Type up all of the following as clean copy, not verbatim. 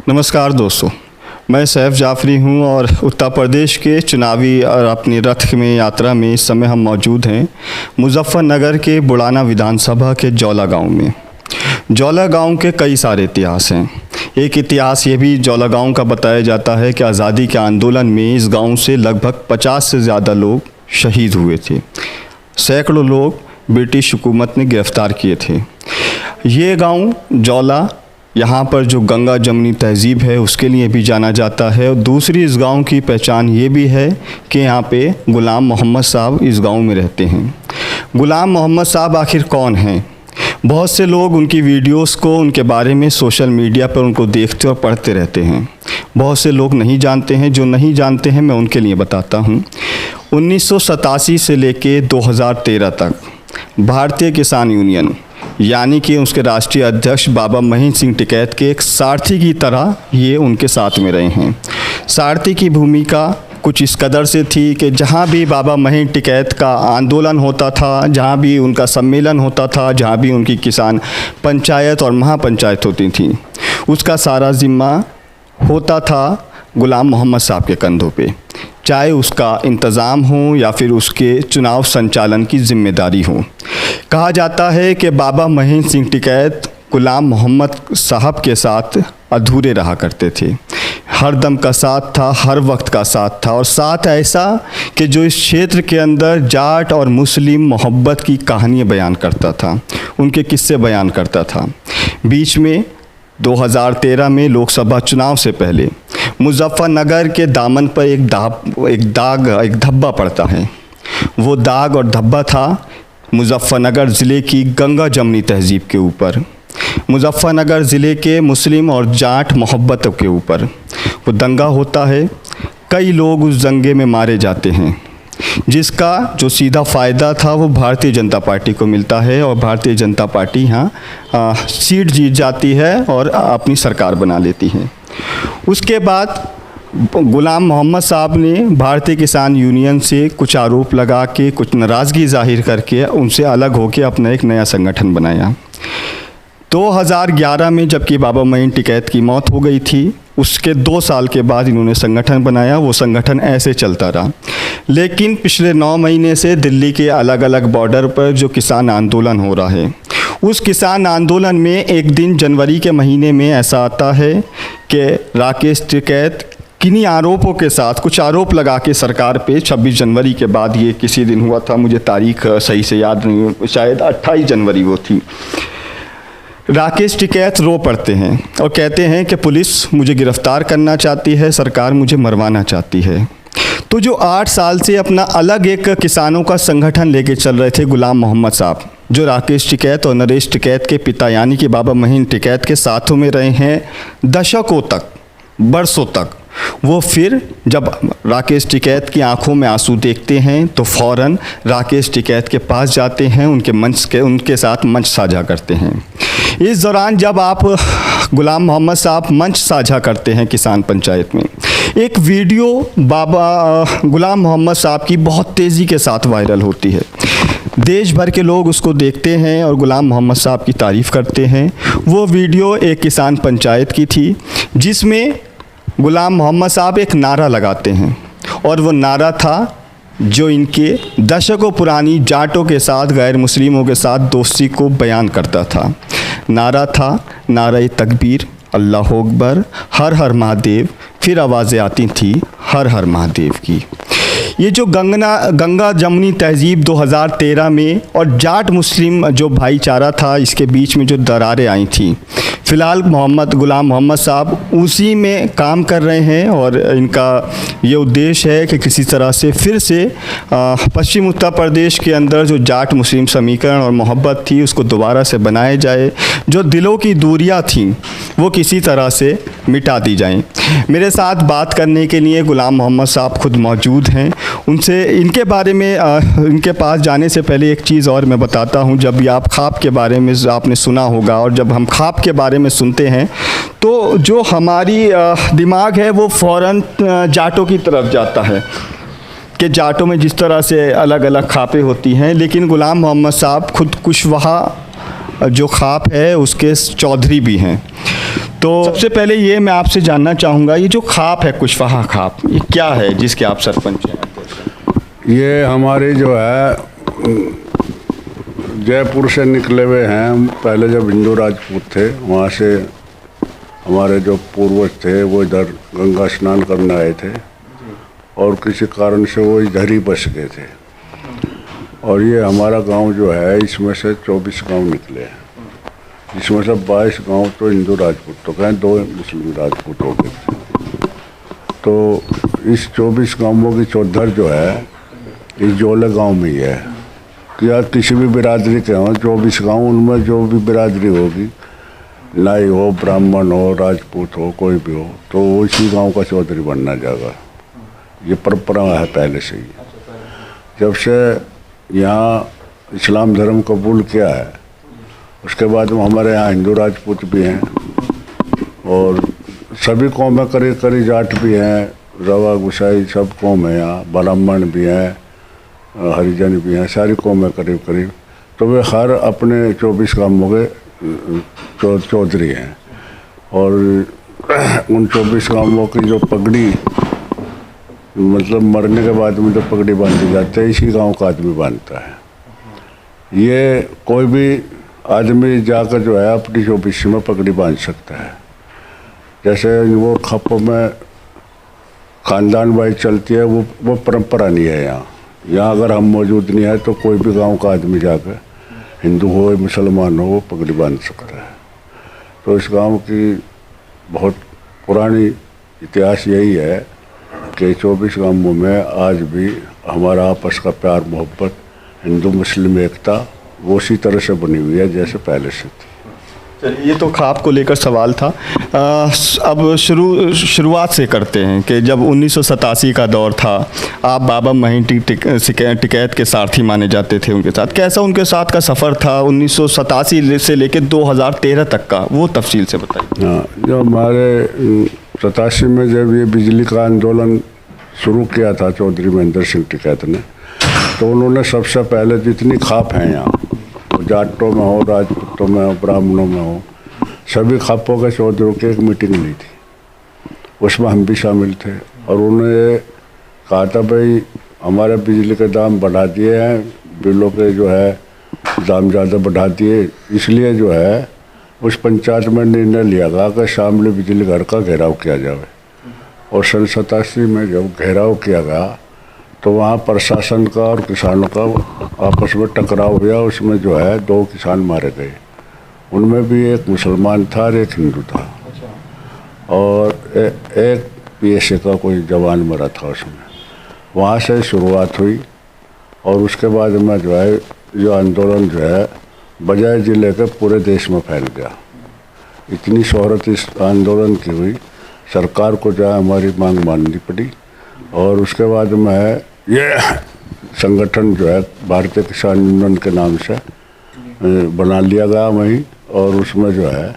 नमस्कार दोस्तों, मैं सैफ जाफरी हूं और उत्तर प्रदेश के चुनावी और अपनी रथ में यात्रा में इस समय हम मौजूद हैं मुजफ्फरनगर के बुढ़ाना विधानसभा के जौला गांव में। जौला गांव के कई सारे इतिहास हैं। एक इतिहास ये भी जौला गांव का बताया जाता है कि आज़ादी के आंदोलन में इस गांव से लगभग 50 से ज़्यादा लोग शहीद हुए थे। सैकड़ों लोग ब्रिटिश हुकूमत ने गिरफ़्तार किए थे। ये गांव जौला, यहाँ पर जो गंगा जमनी तहज़ीब है उसके लिए भी जाना जाता है। और दूसरी इस गांव की पहचान ये भी है कि यहाँ पे गुलाम मोहम्मद साहब इस गांव में रहते हैं। गुलाम मोहम्मद साहब आखिर कौन हैं? बहुत से लोग उनकी वीडियोस को, उनके बारे में सोशल मीडिया पर उनको देखते और पढ़ते रहते हैं। बहुत से लोग नहीं जानते हैं। जो नहीं जानते हैं मैं उनके लिए बताता हूँ। 1987 से लेके 2013 तक भारतीय किसान यूनियन यानी कि उसके राष्ट्रीय अध्यक्ष बाबा महेंद्र सिंह टिकैत के एक सारथी की तरह ये उनके साथ में रहे हैं। सारथी की भूमिका कुछ इस कदर से थी कि जहाँ भी बाबा महेंद्र टिकैत का आंदोलन होता था, जहाँ भी उनका सम्मेलन होता था, जहाँ भी उनकी किसान पंचायत और महापंचायत होती थी, उसका सारा ज़िम्मा होता था गुलाम मोहम्मद साहब के कंधों पे, चाहे उसका इंतज़ाम हो या फिर उसके चुनाव संचालन की जिम्मेदारी हो। कहा जाता है कि बाबा महेंद्र सिंह टिकैत गुलाम मोहम्मद साहब के साथ अधूरे रहा करते थे। हर दम का साथ था, हर वक्त का साथ था, और साथ ऐसा कि जो इस क्षेत्र के अंदर जाट और मुस्लिम मोहब्बत की कहानियाँ बयान करता था, उनके किस्से बयान करता था। बीच में 2013 में लोकसभा चुनाव से पहले मुजफ्फरनगर के दामन पर एक धब्बा पड़ता है। वो दाग और धब्बा था मुजफ्फरनगर ज़िले की गंगा जमनी तहज़ीब के ऊपर, मुजफ्फरनगर ज़िले के मुस्लिम और जाट मोहब्बतों के ऊपर वो दंगा होता है। कई लोग उस दंगे में मारे जाते हैं, जिसका जो सीधा फ़ायदा था वो भारतीय जनता पार्टी को मिलता है, और भारतीय जनता पार्टी यहाँ सीट जीत जाती है और अपनी सरकार बना लेती है। उसके बाद गुलाम मोहम्मद साहब ने भारतीय किसान यूनियन से कुछ आरोप लगा के, कुछ नाराज़गी जाहिर करके उनसे अलग होकर अपना एक नया संगठन बनाया। 2011 में जबकि बाबा महेंद्र टिकैत की मौत हो गई थी, उसके 2 साल के बाद इन्होंने संगठन बनाया। वो संगठन ऐसे चलता रहा, लेकिन पिछले 9 महीने से दिल्ली के अलग अलग बॉर्डर पर जो किसान आंदोलन हो रहा है, उस किसान आंदोलन में एक दिन जनवरी के महीने में ऐसा आता है कि राकेश टिकैत किन्हीं आरोपों के साथ कुछ आरोप लगा के सरकार पे 26 जनवरी के बाद, ये किसी दिन हुआ था, मुझे तारीख सही से याद नहीं, शायद 28 जनवरी वो थी, राकेश टिकैत रो पड़ते हैं और कहते हैं कि पुलिस मुझे गिरफ़्तार करना चाहती है, सरकार मुझे मरवाना चाहती है। तो जो 8 साल से अपना अलग एक किसानों का संगठन लेके चल रहे थे गुलाम मोहम्मद साहब, जो राकेश टिकैत और नरेश टिकैत के पिता यानी कि बाबा महेंद्र टिकैत के साथों में रहे हैं दशकों तक, बरसों तक, वो फिर जब राकेश टिकैत की आंखों में आंसू देखते हैं तो फ़ौरन राकेश टिकैत के पास जाते हैं, उनके साथ मंच साझा करते हैं। इस दौरान जब आप गुलाम मोहम्मद साहब मंच साझा करते हैं किसान पंचायत में, एक वीडियो बाबा गुलाम मोहम्मद साहब की बहुत तेज़ी के साथ वायरल होती है। देश भर के लोग उसको देखते हैं और गुलाम मोहम्मद साहब की तारीफ़ करते हैं। वो वीडियो एक किसान पंचायत की थी, जिसमें गुलाम मोहम्मद साहब एक नारा लगाते हैं, और वो नारा था जो इनके दशकों पुरानी जाटों के साथ, गैर मुस्लिमों के साथ दोस्ती को बयान करता था। नारा था नारे तकबीर, अल्लाह अकबर, हर हर महादेव। फिर आवाज़ें आती थी हर हर महादेव की। ये जो गंगा जमनी तहज़ीब 2013 में और जाट मुस्लिम जो भाईचारा था, इसके बीच में जो दरारें आई थी, फ़िलहाल गुलाम मोहम्मद साहब उसी में काम कर रहे हैं, और इनका ये उद्देश्य है कि किसी तरह से फिर से पश्चिम उत्तर प्रदेश के अंदर जो जाट मुस्लिम समीकरण और मोहब्बत थी उसको दोबारा से बनाया जाए, जो दिलों की दूरियां थीं वो किसी तरह से मिटा दी जाएं। मेरे साथ बात करने के लिए गुलाम मोहम्मद साहब खुद मौजूद हैं। उनसे इनके बारे में इनके पास जाने से पहले एक चीज़ और मैं बताता हूं। जब भी आप ख्वाब के बारे में आपने सुना होगा, और जब हम ख्वाब के बारे में सुनते हैं तो जो हमारी दिमाग है वो फ़ौरन जाटों की तरफ जाता है कि जाटों में जिस तरह से अलग अलग ख्वाबें होती हैं, लेकिन गुलाम मोहम्मद साहब खुद कुशवाहा जो ख्वाब है उसके चौधरी भी हैं। तो सबसे पहले ये मैं आपसे जानना चाहूँगा, ये जो खाप है कुशवाहा खाप, ये क्या है जिसके आप सरपंच हैं? ये हमारे जो है जयपुर से निकले हुए हैं हम। पहले जब हिंदू राजपूत थे, वहाँ से हमारे जो पूर्वज थे वो इधर गंगा स्नान करने आए थे और किसी कारण से वो इधर ही बस गए थे। और ये हमारा गांव जो है, इसमें से 24 गांव निकले हैं, जिसमें से 22 गांव तो हिंदू राजपूत तो कहें, 2 मुस्लिम राजपूत हो गए थे। तो इस 24 गांवों की चौधर जो है इस जोले गांव में ही है कि यार किसी भी बिरादरी के हों 24 गांव, उनमें जो भी बिरादरी होगी, नाई हो, ब्राह्मण हो, राजपूत हो, कोई भी हो, तो वो इसी गांव का चौधरी बनना जाएगा। ये परंपरा है पहले से ही। जब से यहाँ इस्लाम धर्म कबूल किया है, उसके बाद हमारे यहाँ हिंदू राजपूत भी हैं और सभी कौमें करीब करीब जाट भी हैं, रवा गुसाई सब कौम है यहाँ, ब्राह्मण भी हैं, हरिजन भी हैं, सारी कौमें करीब करीब। तो वे हर अपने 24 गांवों के चौधरी हैं और उन 24 गांवों की जो पगड़ी, मतलब मरने के बाद में जो पगड़ी बांधी जाती है, इसी गांव का आदमी बांधता है। ये कोई भी आदमी जाकर जो है अपनी 24 में पगड़ी बांध सकता है। जैसे वो खप में खानदान वाइज चलती है, वो परंपरा नहीं है यहाँ। यहाँ अगर हम मौजूद नहीं है तो कोई भी गांव का आदमी जाकर, हिंदू हो मुसलमान हो, वो पगड़ी बांध सकता है। तो इस गांव की बहुत पुरानी इतिहास यही है कि 24 गांवों में आज भी हमारा आपस का प्यार मोहब्बत, हिंदू मुस्लिम एकता वो उसी तरह से बनी हुई है जैसे पहले से थी। चलिए, ये तो खाप को लेकर सवाल था। अब शुरुआत से करते हैं कि जब 1987 का दौर था, आप बाबा महीन टिकैत के सारथी माने जाते थे। उनके साथ कैसा उनके साथ का सफ़र था 1987 से लेकर 2013 तक का, वो तफसील से बताइए। हाँ, जो हमारे 87 में जब ये बिजली का आंदोलन शुरू किया था चौधरी महेंद्र सिंह टिकैत ने, तो उन्होंने सबसे पहले जितनी खाप हैं यहाँ, जाटों में हो, राजपूतों में हो, ब्राह्मणों में हो, सभी खापों के चौधरों की एक मीटिंग ली थी। उसमें हम भी शामिल थे और उन्होंने कहा था भाई हमारे बिजली के दाम बढ़ा दिए हैं, बिलों के जो है दाम ज़्यादा बढ़ा दिए, इसलिए जो है उस पंचायत में निर्णय लिया गया कि शामली बिजली घर का घेराव किया जाए। और सन 87 में जब घेराव किया गया तो वहाँ प्रशासन का और किसानों का आपस में टकराव हुआ। उसमें जो है 2 किसान मारे गए, उनमें भी एक मुसलमान था और एक हिंदू था और एक PSA का कोई जवान मरा था उसमें। वहाँ से शुरुआत हुई और उसके बाद में जो है जो आंदोलन जो है बजाय ज़िले के पूरे देश में फैल गया। इतनी शोहरत इस आंदोलन की हुई, सरकार को जो है हमारी मांग माननी पड़ी और उसके बाद में है ये संगठन जो है भारतीय किसान यूनियन के नाम से बना लिया गया वहीं, और उसमें जो है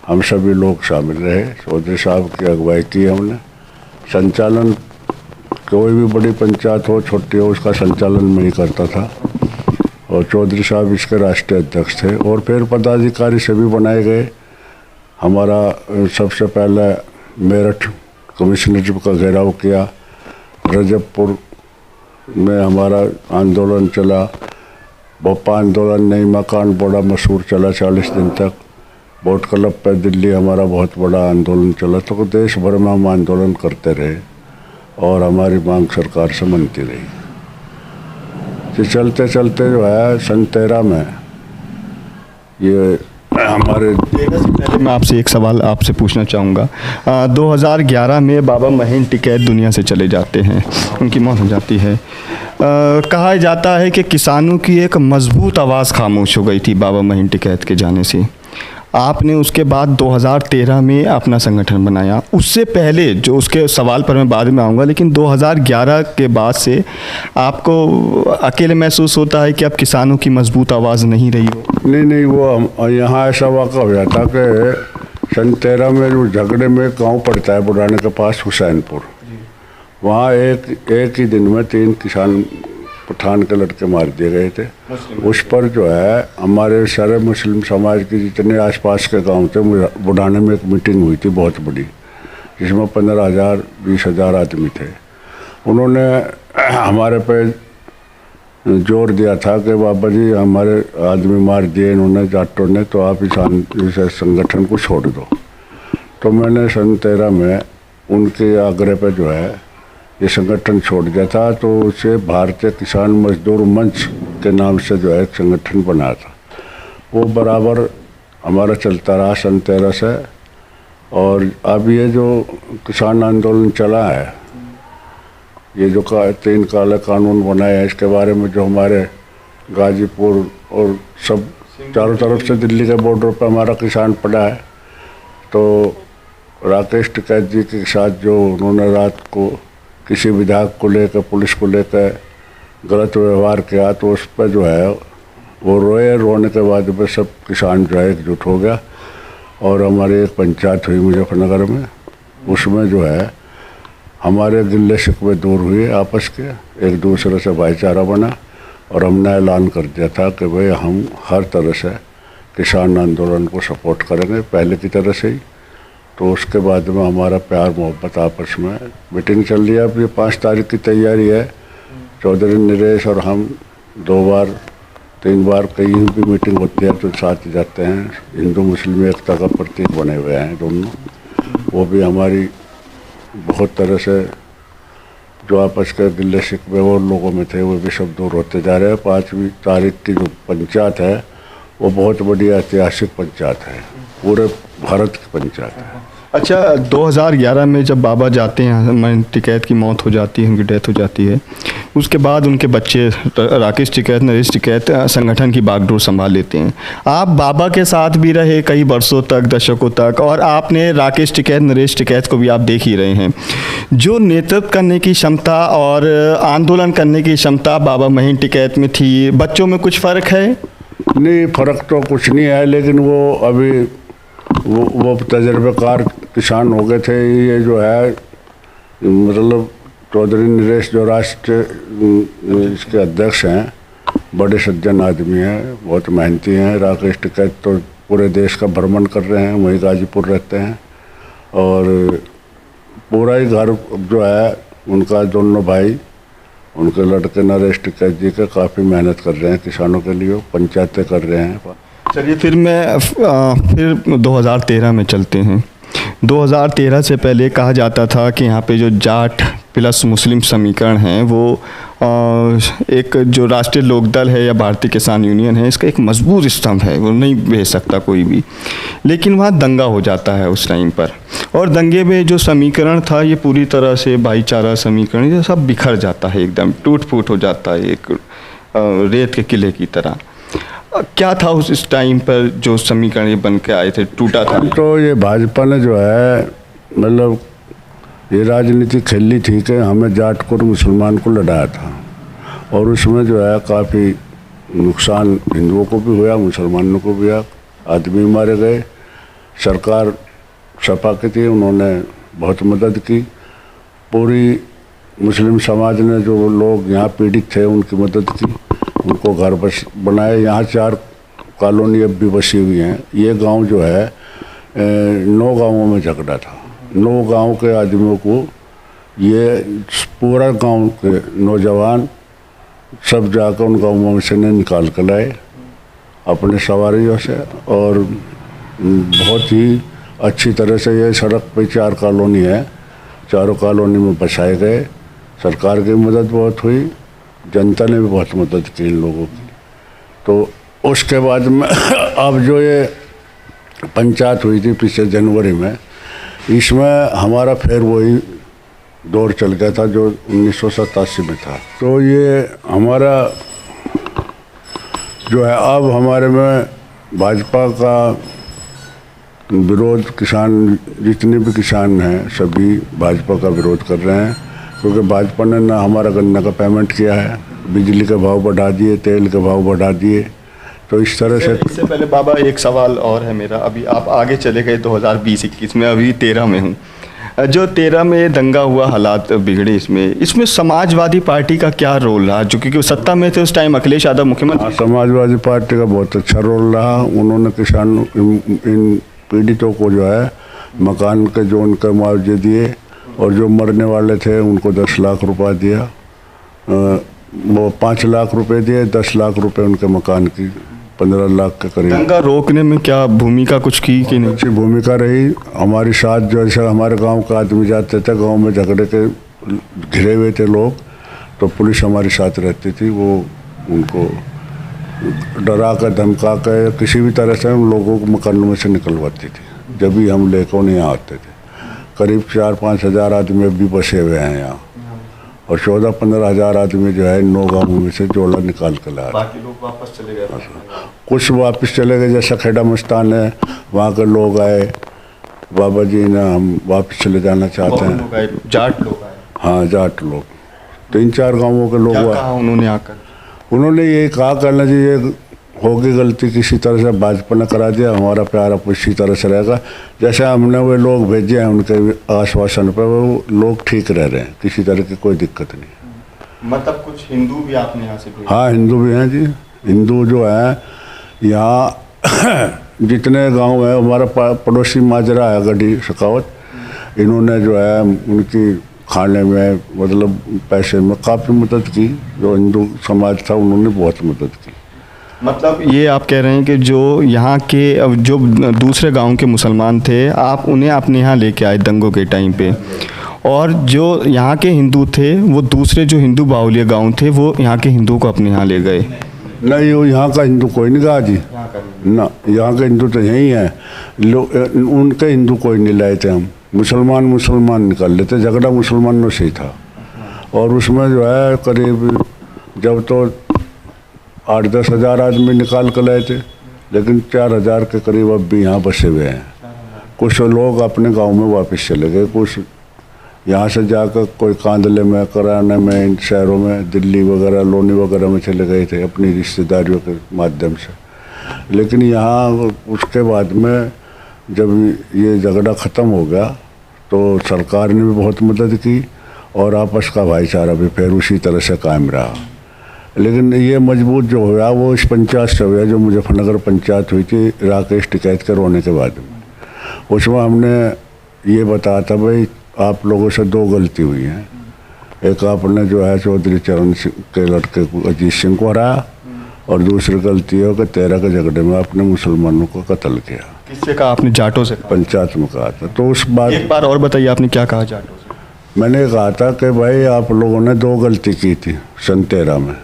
हम सभी लोग शामिल रहे। चौधरी साहब की अगुवाई की हमने। संचालन कोई भी बड़ी पंचायत हो छोटी हो, उसका संचालन मैं ही करता था और चौधरी साहब इसके राष्ट्रीय अध्यक्ष थे। और फिर पदाधिकारी सभी बनाए गए। हमारा सबसे पहले मेरठ कमिश्नरेट का घेराव किया, रजबपुर में हमारा आंदोलन चला, भोपा आंदोलन नई मकान बड़ा मशहूर चला 40 दिन तक, बोट क्लब पे दिल्ली हमारा बहुत बड़ा आंदोलन चला। तो देश भर में हम आंदोलन करते रहे और हमारी मांग सरकार से मनती रही। तो चलते चलते जो है सन 13 में ये हमारे पहले मैं आपसे एक सवाल आपसे पूछना चाहूँगा। 2011 में बाबा महीन टिकैत दुनिया से चले जाते हैं, उनकी मौत हो जाती है। कहा जाता है कि किसानों की एक मजबूत आवाज़ खामोश हो गई थी बाबा महीन टिकैत के जाने से। आपने उसके बाद 2013 में अपना संगठन बनाया। उससे पहले जो उसके सवाल पर मैं बाद में आऊँगा, लेकिन 2011 के बाद से आपको अकेले महसूस होता है कि अब किसानों की मजबूत आवाज़ नहीं रही हो? नहीं, वो यहाँ ऐसा वाक़ा हुआ था कि सन 13 में जो झगड़े में गांव पड़ता है बुढ़ाने के पास हुसैनपुर, वहाँ एक ही दिन में 3 किसान पठान के लड़के मार दिए गए थे। उस पर जो है हमारे सारे मुस्लिम समाज के जितने आसपास के गांव थे, बुढ़ाने में एक मीटिंग हुई थी बहुत बड़ी, जिसमें 15,000 20,000 आदमी थे। उन्होंने हमारे पे जोर दिया था कि बाबा जी हमारे आदमी मार दिए इन्होंने जाटों ने, तो आप इस संगठन को छोड़ दो। तो मैंने सन 13 में उनके आग्रह पर जो है ये संगठन छोड़ दिया था। तो उसे भारतीय किसान मजदूर मंच के नाम से जो है एक संगठन बनाया था, वो बराबर हमारा चलता रहा सन 13 से। और अब ये जो किसान आंदोलन चला है, ये जो 3 काले कानून बनाए हैं, इसके बारे में जो हमारे गाजीपुर और सब चारों तरफ से दिल्ली के बॉर्डर पर हमारा किसान पड़ा है, तो राकेश टिकैत जी के साथ जो उन्होंने रात को किसी विधायक को लेकर, पुलिस को लेकर गलत व्यवहार किया, तो उस पर जो है वो रोने के बाद में सब किसान जो है एकजुट हो गया। और हमारी एक पंचायत हुई मुजफ्फरनगर में, उसमें जो है हमारे गिले शिकवे दूर हुए आपस के, एक दूसरे से भाईचारा बना। और हमने ऐलान कर दिया था कि भाई हम हर तरह से किसान आंदोलन को सपोर्ट करेंगे, पहले की तरह से ही। तो उसके बाद में हमारा प्यार मोहब्बत आपस में, मीटिंग चल रही है। अब ये 5 तारीख की तैयारी है। चौधरी नरेश और हम 2 बार 3 बार कहीं भी मीटिंग होती है तो साथ ही जाते हैं। हिंदू मुस्लिम एकता का प्रतीक बने हुए हैं दोनों। वो भी हमारी बहुत तरह से जो आपस के गिले शिकवे और लोगों में थे वो भी सब दूर होते जा रहे हैं। 5वीं तारीख की जो पंचायत है वो बहुत बड़ी ऐतिहासिक पंचायत है, पूरे भारत की पंचायत है। अच्छा, 2011 में जब बाबा जाते हैं, टिकैत की मौत हो जाती है, उनकी डेथ हो जाती है, उसके बाद उनके बच्चे राकेश टिकैत, नरेश टिकैत संगठन की बागडोर संभाल लेते हैं। आप बाबा के साथ भी रहे कई वर्षों तक, दशकों तक, और आपने राकेश टिकैत, नरेश टिकैत को भी आप देख ही रहे हैं। जो नेतृत्व करने की क्षमता और आंदोलन करने की क्षमता बाबा महीन टिकैत में थी, बच्चों में कुछ फ़र्क है? नहीं, फ़र्क तो कुछ नहीं है, लेकिन वो अभी वो तजर्बेकार किसान हो गए थे। ये जो है मतलब चौधरी नरेश जो राष्ट्र इसके अध्यक्ष हैं, बड़े सज्जन आदमी हैं, बहुत मेहनती हैं। राकेश टिकैत तो पूरे देश का भ्रमण कर रहे हैं, वहीं गाजीपुर रहते हैं। और पूरा ही घर जो है उनका, दोनों भाई, उनके लड़के नरेश टिकैत जी के काफ़ी मेहनत कर रहे हैं किसानों के लिए, पंचायतें कर रहे हैं। चलिए फिर 2013 में चलते हैं। 2013 से पहले कहा जाता था कि यहाँ पे जो जाट प्लस मुस्लिम समीकरण हैं वो एक जो राष्ट्रीय लोकदल है या भारतीय किसान यूनियन है, इसका एक मजबूत स्तंभ है, वो नहीं भेज सकता कोई भी। लेकिन वहाँ दंगा हो जाता है उस टाइम पर, और दंगे में जो समीकरण था ये पूरी तरह से भाईचारा समीकरण ये सब बिखर जाता है, एकदम टूट फूट हो जाता है, एक रेत के किले की तरह। क्या था उस टाइम पर जो समीकरण ये बन के आए थे, टूटा था? तो ये भाजपा ने जो है मतलब ये राजनीति खेली थी कि हमें जाट को और मुसलमान को लड़ाया था, और उसमें जो है काफ़ी नुकसान हिंदुओं को भी हुआ, मुसलमानों को भी हुआ, आदमी मारे गए। सरकार सपा की थी, उन्होंने बहुत मदद की। पूरी मुस्लिम समाज ने, जो लोग यहाँ पीड़ित थे, उनकी मदद की, उनको घर बस बनाए। यहाँ 4 कॉलोनी अब भी बसी हुई हैं। ये गांव जो है 9 गांवों में झगड़ा था। 9 गांव के आदमियों को ये पूरा गांव के नौजवान सब जाकर उन गांवों से निकाल कर लाए अपने सवारियों से, और बहुत ही अच्छी तरह से ये सड़क पे 4 कॉलोनी है, चारों कॉलोनी में बसाए गए। सरकार की मदद बहुत हुई, जनता ने भी बहुत मदद की इन लोगों की। तो उसके बाद में अब जो ये पंचायत हुई थी पिछले जनवरी में, इसमें हमारा फिर वही दौर चल गया था जो 1987 में था। तो ये हमारा जो है अब हमारे में भाजपा का विरोध, किसान जितने भी किसान हैं सभी भाजपा का विरोध कर रहे हैं, क्योंकि भाजपा ने ना हमारा गन्ना का पेमेंट किया है, बिजली के भाव बढ़ा दिए, तेल के भाव बढ़ा दिए। तो इस तरह से। इससे पहले बाबा एक सवाल और है मेरा, अभी आप आगे चले गए 2020-21 में, अभी 13 में हूँ। जो 13 में दंगा हुआ, हालात बिगड़े, इसमें समाजवादी पार्टी का क्या रोल रहा? जो क्योंकि वो सत्ता में थे उस टाइम, अखिलेश यादव मुख्यमंत्री। समाजवादी पार्टी का बहुत अच्छा रोल रहा। उन्होंने किसानों इन पीड़ितों को जो है मकान के जो उनके मुआवजे दिए, और जो मरने वाले थे उनको 10 लाख रुपया दिया। वो 5 लाख रुपए दिए, 10 लाख रुपए उनके मकान की, 15 लाख के करीब। दंगा रोकने में क्या भूमिका कुछ की कि नहीं? अच्छी भूमिका रही हमारी साथ। जो ऐसा हमारे गांव का आदमी जाते थे, गांव में झगड़े के घिरे हुए थे लोग, तो पुलिस हमारे साथ रहती थी। वो उनको डरा कर धमका कर किसी भी तरह से उन लोगों को मकानों में से निकलवाती थी। जब भी हम लेकर उन्हें यहाँ आते थे, करीब 4-5 हज़ार आदमी अभी बसे हुए हैं यहाँ, और 14-15 हज़ार आदमी जो है 9 गाँवों में से जोड़ा निकाल कर लाया। बाकी लोग वापस चले गए। कुछ वापस चले गए, जैसा खेड़ा मस्तान है, वहाँ के लोग आए, बाबा जी ना हम वापस चले जाना चाहते हैं। जाट लोग आए। हाँ, जाट लोग 3-4 गांवों के लोग क्या कहा उन्होंने आकर? उन्होंने ये कहा, कहना जी ये होगी गलती, किसी तरह से भाजपा ने करा दिया, हमारा प्यार अब इसी तरह से रहेगा। जैसे हमने वो लोग भेजे हैं उनके आश्वासन पर, वो लोग ठीक रह रहे हैं, किसी तरह की कोई दिक्कत नहीं। मतलब कुछ हिंदू भी आपने यहाँ से भेजे? हाँ, हिंदू भी हैं जी। हिंदू जो है यहाँ जितने गांव है, हमारा पड़ोसी माजरा है गढ़ी शेखावत, इन्होंने जो है उनकी खाने में, मतलब पैसे में काफ़ी मदद की। जो हिंदू समाज था उन्होंने बहुत मदद की। मतलब ये आप कह रहे हैं कि जो यहाँ के जो दूसरे गांव के मुसलमान थे, आप उन्हें अपने यहाँ लेके आए दंगों के टाइम पे, और जो यहाँ के हिंदू थे वो दूसरे जो हिंदू बाहुल्य गांव थे वो यहाँ के हिंदू को अपने यहाँ ले गए? नहीं, वो यहाँ का हिंदू कोई नहीं गया जी ना, यहाँ के हिंदू तो यहीं हैं। उनके हिंदू कोई नहीं लाए थे हम, मुसलमान निकाल लेते। झगड़ा मुसलमानों से ही था, और उसमें जो है करीब जब तो 8-10 हज़ार आदमी निकाल कर लाए थे, लेकिन 4 हज़ार के करीब अब भी यहाँ बसे हुए हैं। कुछ लोग अपने गांव में वापस चले गए, कुछ यहाँ से जाकर कोई कांदले में, कराने में, इन शहरों में, दिल्ली वगैरह, लोनी वगैरह में चले गए थे अपनी रिश्तेदारियों के माध्यम से। लेकिन यहाँ उसके बाद में जब ये झगड़ा ख़त्म हो गया तो सरकार ने भी बहुत मदद की, और आपस का भाईचारा भी फिर उसी तरह से कायम रहा। लेकिन ये मजबूत जो हुआ वो इस पंचायत से हुआ, जो मुजफ्फरनगर पंचायत हुई थी राकेश टिकैत के रोने के बाद में। उसमें हमने ये बताया था, भाई आप लोगों से 2 गलती हुई हैं। एक आपने जो है चौधरी चरण सिंह के लड़के को, अजीत सिंह को हराया, और दूसरी गलती है कि 13 के झगड़े में आपने मुसलमानों को कत्ल किया। किससे कहा आपने? जाटों से? पंचायत में कहा था। तो उस बात, एक बार और बताइए, आपने क्या कहा जाटों से? मैंने कहा था कि भाई आप लोगों ने 2 गलती की थी सन 13 में।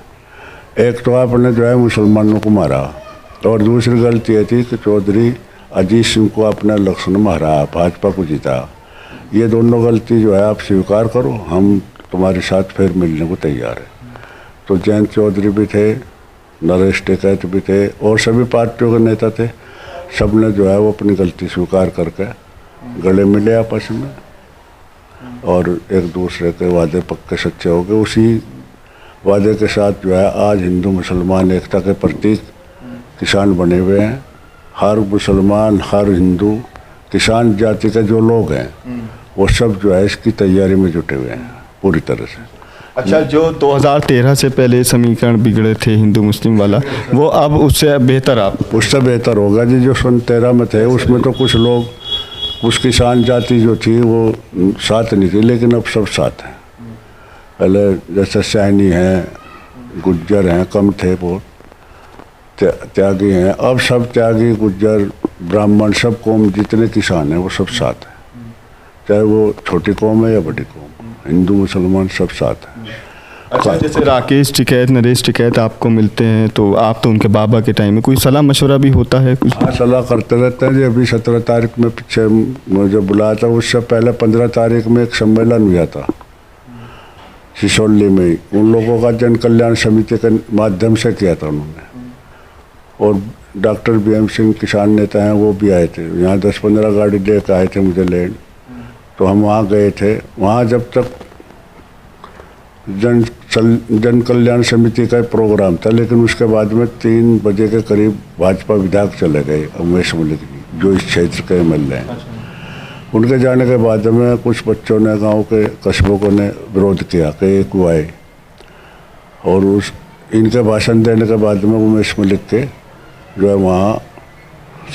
एक तो आपने जो है मुसलमानों को मारा, और दूसरी गलती ये थी कि चौधरी अजीत सिंह को अपने इलेक्शन में हराया, भाजपा को जीता। ये दोनों गलती जो है आप स्वीकार करो, हम तुम्हारे साथ फिर मिलने को तैयार है। तो जयंत चौधरी भी थे, नरेश टिकैत भी थे, और सभी पार्टियों के नेता थे। सब ने जो है वो अपनी गलती स्वीकार करके गले मिले आपस में, और एक दूसरे के वादे पक्के सच्चे हो गए। उसी वादे के साथ जो है आज हिंदू मुसलमान एकता के प्रतीक किसान बने हुए हैं। हर मुसलमान, हर हिंदू, किसान जाति के जो लोग हैं वो सब जो है इसकी तैयारी में जुटे हुए हैं पूरी तरह से। अच्छा, जो 2013 से पहले समीकरण बिगड़े थे हिंदू मुस्लिम वाला, वो अब उससे बेहतर? आप उससे बेहतर होगा जी। जो सन 13 में थे उसमें तो कुछ लोग, कुछ किसान जाति जो थी वो साथ नहीं थी, लेकिन अब सब साथ हैं। पहले जैसे सैनी हैं, गुज्जर हैं, कम थे, वो त्यागी हैं, अब सब त्यागी, गुज्जर, ब्राह्मण, सब कौम जितने किसान हैं वो सब साथ हैं। चाहे वो छोटी कौम है या बड़ी कौम, हिंदू मुसलमान सब साथ हैं। अच्छा, जैसे राकेश टिकैत, नरेश टिकैत आपको मिलते हैं, तो आप तो उनके बाबा के टाइम में कोई सलाह मशवरा भी होता है कुछ? हाँ, सलाह करते रहते हैं जी। अभी 17 तारीख में पीछे मुझे बुलाया था, उससे पहले 15 तारीख में एक सम्मेलन हुआ था सिसोली में ही। उन लोगों का जन कल्याण समिति के माध्यम से किया था उन्होंने, और डॉक्टर BM सिंह किसान नेता हैं वो भी आए थे यहाँ। 10-15 गाड़ी लेकर आए थे मुझे लेने, तो हम वहाँ गए थे। वहाँ जब तक जन कल्याण समिति का प्रोग्राम था, लेकिन उसके बाद में 3 बजे के करीब भाजपा विधायक चले गए, उमेश मलिक जी, जो इस क्षेत्र के MLA हैं। उनके जाने के बाद में कुछ बच्चों ने, गांव के कस्बों को ने विरोध किया कि एक वो आए, और उस इनके भाषण देने के बाद में उमेश मलिक के जो है वहाँ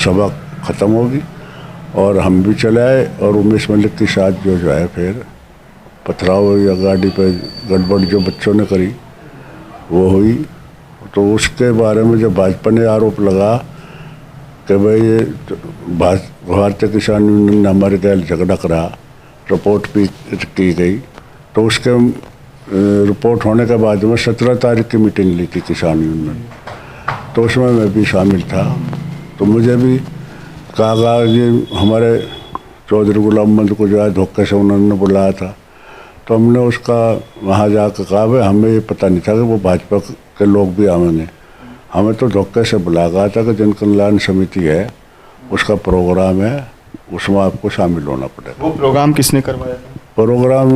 सभा ख़त्म होगी और हम भी चले आए, और उमेश मलिक के साथ जो है फिर पथराव या गाड़ी पे गड़बड़ जो बच्चों ने करी वो हुई। तो उसके बारे में जब भाजपा ने आरोप लगा कि भाई ये भारतीय किसान यूनियन ने हमारे गैर झगड़ा करा, रिपोर्ट भी की गई, तो उसके रिपोर्ट होने के बाद में 17 तारीख की मीटिंग ली थी किसान यूनियन, तो उसमें मैं भी शामिल था। तो मुझे भी कहा ये हमारे चौधरी गुलाम मोहम्मद को जो है धोखे से उन्होंने बुलाया था, तो हमने उसका वहाँ जाकर कहा भाई हमें ये पता नहीं था कि वो भाजपा के लोग भी आएंगे, हमें तो धोखे से बुलाया गया था कि जन कल्याण समिति है उसका प्रोग्राम है, उसमें आपको शामिल होना पड़ेगा। वो प्रोग्राम किसने करवाया था? प्रोग्राम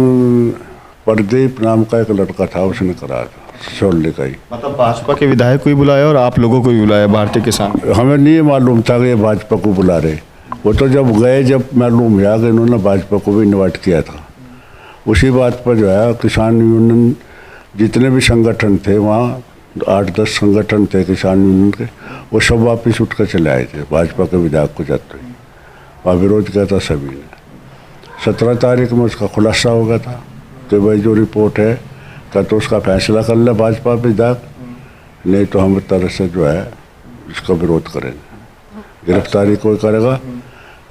प्रदीप नाम का एक लड़का था, उसने कराया था, शोल्ले का ही। मतलब भाजपा के विधायक को ही बुलाया और आप लोगों को ही बुलाया भारतीय किसान? हमें नहीं मालूम था कि ये भाजपा को बुला रहे, वो तो जब गए जब मालूम हुआ कि इन्होंने भाजपा को भी इन्वाइट किया था। उसी बात पर जो है किसान यूनियन जितने भी संगठन थे वहाँ 8-10 संगठन थे किसान यूनियन के, वो सब वापस उठ कर चले आए थे भाजपा के विधायक को जाते हुए, वहाँ विरोध किया था सभी ने। 17 तारीख में उसका खुलासा हो गया था कि भाई जो रिपोर्ट है क्या तो उसका फैसला कर ले भाजपा विधायक, नहीं तो हम तरह से जो है इसका विरोध करेंगे, गिरफ्तारी कोई करेगा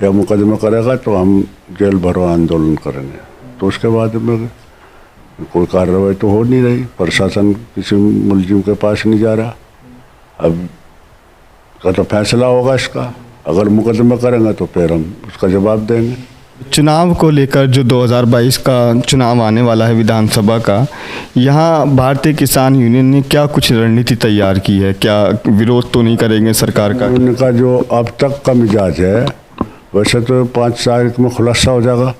या मुकदमा करेगा तो हम जेल भरो आंदोलन करेंगे। तो उसके बाद में कोई कार्रवाई तो हो नहीं रही, प्रशासन किसी मुलजिम के पास नहीं जा रहा। अब का तो फैसला होगा इसका, अगर मुकदमा करेंगे तो फिर हम उसका जवाब देंगे। चुनाव को लेकर जो 2022 का चुनाव आने वाला है विधानसभा का, यहाँ भारतीय किसान यूनियन ने क्या कुछ रणनीति तैयार की है? क्या विरोध तो नहीं करेंगे सरकार का? उनका जो अब तक का मिजाज है, वैसे तो 5 तारीख में खुलासा हो जाएगा,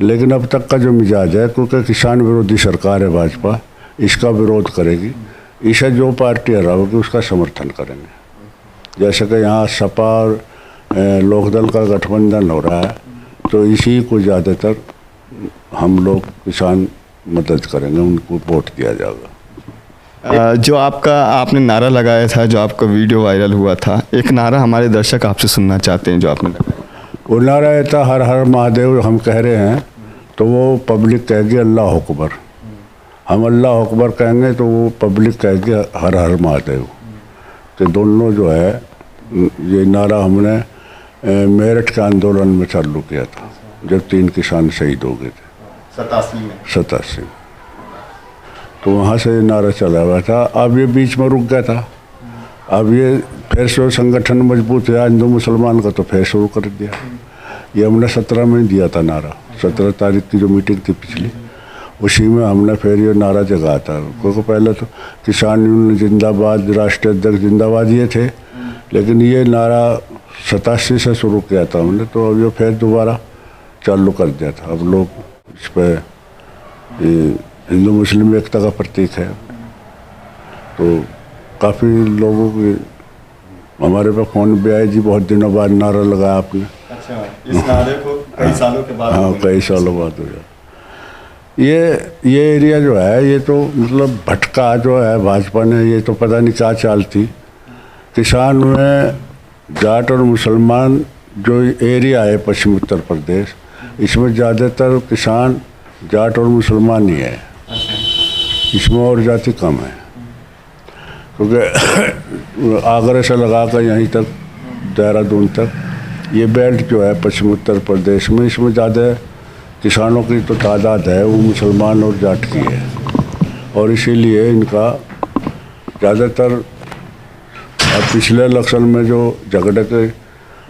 लेकिन अब तक का जो मिजाज है, क्योंकि किसान विरोधी सरकार है भाजपा, इसका विरोध करेगी, इसे जो पार्टी हराएगी उसका समर्थन करेंगे। जैसे कि यहाँ सपा और लोकदल का गठबंधन हो रहा है, तो इसी को ज़्यादातर हम लोग किसान मदद करेंगे, उनको वोट दिया जाएगा। जो आपने नारा लगाया था, जो आपका वीडियो वायरल हुआ था, एक नारा हमारे दर्शक आपसे सुनना चाहते हैं जो आपने लगाया। वो नारा ये था हर हर महादेव हम कह रहे हैं, तो वो पब्लिक कहेगी अल्लाह अकबर, हम अल्लाह अकबर कहेंगे तो वो पब्लिक कहेगी हर हर महादेव। तो दोनों जो है ये नारा हमने मेरठ के आंदोलन में चालू किया था, जब 3 किसान शहीद हो गए थे 87 में, तो वहाँ से ये नारा चला हुआ था। अब ये बीच में रुक गया था, अब ये फिर से संगठन मजबूत है हिंदू मुसलमान का, तो फिर शुरू कर दिया। ये हमने 17 में दिया था नारा, 17 तारीख की जो मीटिंग थी पिछली, उसी में हमने फिर ये नारा जगाया था। क्योंकि पहले तो किसान यूनियन जिंदाबाद, राष्ट्रीय अध्यक्ष जिंदाबाद ये थे, लेकिन ये नारा 87 से शुरू किया था हमने, तो अब ये फिर दोबारा चालू कर दिया था। अब लोग इस पर हिंदू मुस्लिम एकता का प्रतीक है, तो काफ़ी लोगों की हमारे पे फ़ोन भी आए जी, बहुत दिनों बाद नारा लगाया आपने। अच्छा, इस नारे को कई सालों के बाद? हाँ, कई सालों बाद हो गया। ये एरिया जो है, ये तो मतलब भटका जो है भाजपा ने, ये तो पता नहीं क्या चाल थी। किसान में जाट और मुसलमान जो एरिया है पश्चिम उत्तर प्रदेश, इसमें ज़्यादातर किसान जाट और मुसलमान ही है, इसमें और जाति कम है। क्योंकि आगरा से लगा कर यहीं तक देहरादून तक ये बेल्ट जो है पश्चिम उत्तर प्रदेश में, इसमें ज़्यादा किसानों की तो तादाद है वो मुसलमान और जाट की है, और इसीलिए इनका ज़्यादातर अब पिछले इलेक्शन में जो झगड़े के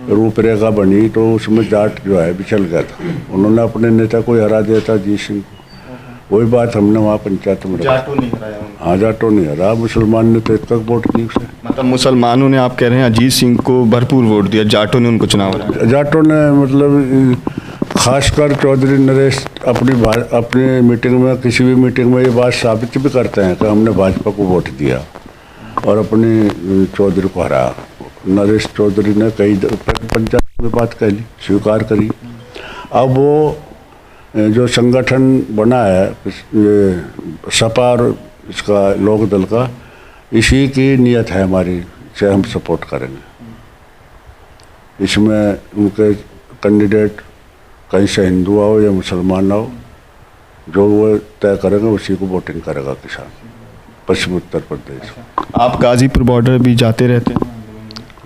रूपरेखा बनी, तो उसमें जाट जो है बिछल गया था, उन्होंने अपने नेता को हरा दिया था, अजीत सिंह को। वही बात हमने वहाँ पंचायत में जाटों नहीं हराया? हाँ, जाटों नहीं हरा, मुसलमान ने तो 1 तक वोट की उसे। मतलब मुसलमानों ने, आप कह रहे हैं अजीत सिंह को भरपूर वोट दिया, जाटों ने उनको चुनाव हराया? जाटों ने मतलब खासकर चौधरी नरेश अपनी मीटिंग में, किसी भी मीटिंग में ये बात साबित भी करते हैं कि हमने भाजपा को वोट दिया और अपनी चौधरी को हराया। नरेश चौधरी ने कई पंचायत में बात कह ली, स्वीकार करी। अब वो जो संगठन बना है ये सपा और इसका लोक दल का, इसी की नियत है हमारी से हम सपोर्ट करेंगे। इसमें उनके कैंडिडेट कहीं से हिंदू आओ या मुसलमान आओ, जो वो तय करेंगे उसी को वोटिंग करेगा किसान, पश्चिम उत्तर प्रदेश। आप गाजीपुर बॉर्डर भी जाते रहते हैं?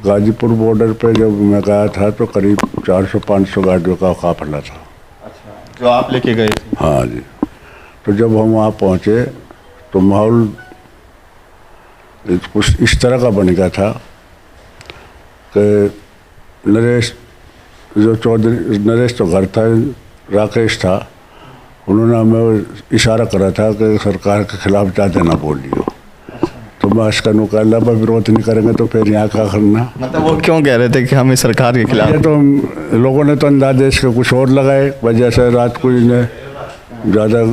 गाजीपुर बॉर्डर पे जब मैं गया था तो करीब 400-500 गाड़ियों का काफिला था। अच्छा, जो आप लेके गए थे? हाँ जी। तो जब हम वहाँ पहुँचे तो माहौल कुछ इस तरह का बन गया था कि नरेश जो चौधरी, नरेश तो घर था, राकेश था, उन्होंने हमें इशारा करा था कि सरकार के खिलाफ ज़्यादा ना बोलियो। तो मैं इसका नुकाला पर विरोध नहीं करेंगे तो फिर यहाँ क्या करना। मतलब वो क्यों कह रहे थे कि हमें सरकार के खिलाफ? ये तो लोगों ने तो अंदाज इसके कुछ और लगाए, वजह से रात को इन्हें ज़्यादा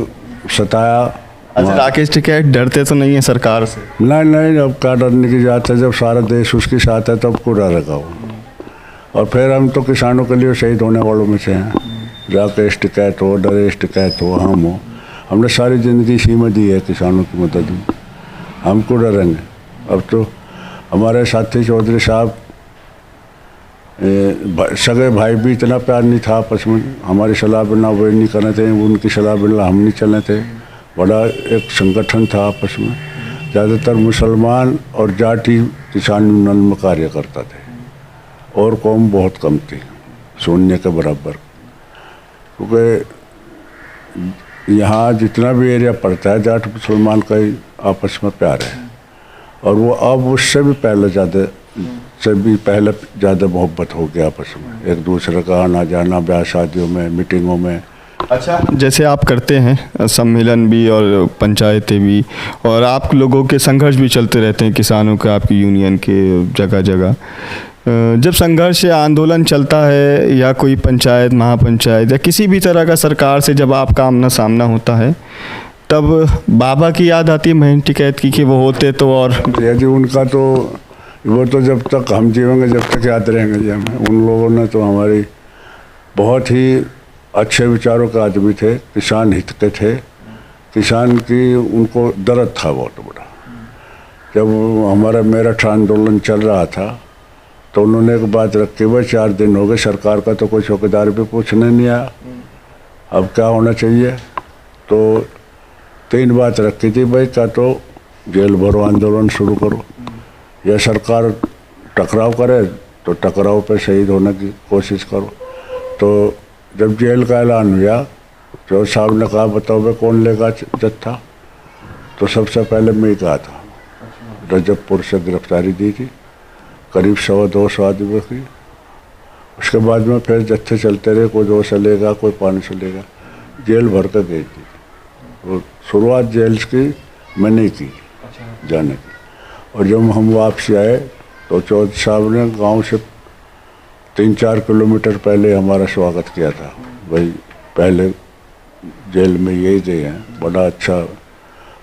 सताया। अच्छा, राकेश टिकैत डरते तो नहीं है सरकार से? नहीं, अब क्या डरने की बात है, जब सारा देश उसके साथ है तब को डरेगा वो। और फिर हम तो किसानों के लिए शहीद होने वालों में से हैं। राकेश टिकैत हो, नरेश टिकैत हो, हम हो, हमने सारी ज़िंदगी इसी में दी है किसानों की मदद में, हमको डरेंगे। अब तो हमारे साथी चौधरी साहब सगे भाई भी इतना प्यार नहीं था आपस में, हमारी सलाह बिना वो नहीं करने थे, उनकी सलाह बिना हम नहीं चलने थे। बड़ा एक संगठन था आपस में, ज़्यादातर मुसलमान और जाटी किसान यूनियन में कार्य करता थे और कौम बहुत कम थी, शून्य के बराबर। क्योंकि यहाँ जितना भी एरिया पड़ता है जाट मुसलमान का ही आपस में प्यार है, और वो अब उससे भी पहले ज़्यादा मोहब्बत हो गया आपस में, एक दूसरे का आना जाना, ब्याह शादियों में, मीटिंगों में। अच्छा, जैसे आप करते हैं सम्मेलन भी और पंचायतें भी, और आप लोगों के संघर्ष भी चलते रहते हैं किसानों के, आपकी यूनियन के जगह जगह, जब संघर्ष या आंदोलन चलता है या कोई पंचायत, महापंचायत या किसी भी तरह का सरकार से जब आपका आमना सामना होता है, तब बाबा की याद आती है महेंद्र टिकैत की कि वो होते तो? और यदि उनका तो वो तो जब तक हम जीवेंगे जब तक याद रहेंगे जी हमें। उन लोगों ने तो हमारी बहुत ही अच्छे विचारों के आदमी थे, किसान हित के थे, किसान की उनको दर्द था बहुत बड़ा। जब हमारा मेरठ आंदोलन चल रहा था तो उन्होंने एक बात रखी, भाई 4 दिन हो गए सरकार का तो कोई चौकीदार भी पूछने नहीं आया, अब क्या होना चाहिए? तो 3 बात रखी थी, भाई क्या तो जेल भरो आंदोलन शुरू करो, या सरकार टकराव करे तो टकराव पे शहीद होने की कोशिश करो। तो जब जेल का ऐलान हुआ तो साहब ने कहा बताओ भाई कौन लेगा जत्था? तो सबसे पहले मैं कहा था, रजबपुर से गिरफ्तारी दी थी करीब 100-200 आदमियों की। उसके बाद में फिर जत्थे चलते रहे, कोई 200 लेगा, कोई 500 लेगा, जेल भर कर गई थी। तो शुरुआत जेल की मैंने की जाने की, और जब हम वापसी आए तो चौधरी साहब ने गांव से 3-4 किलोमीटर पहले हमारा स्वागत किया था, भाई पहले जेल में यही गए हैं। बड़ा अच्छा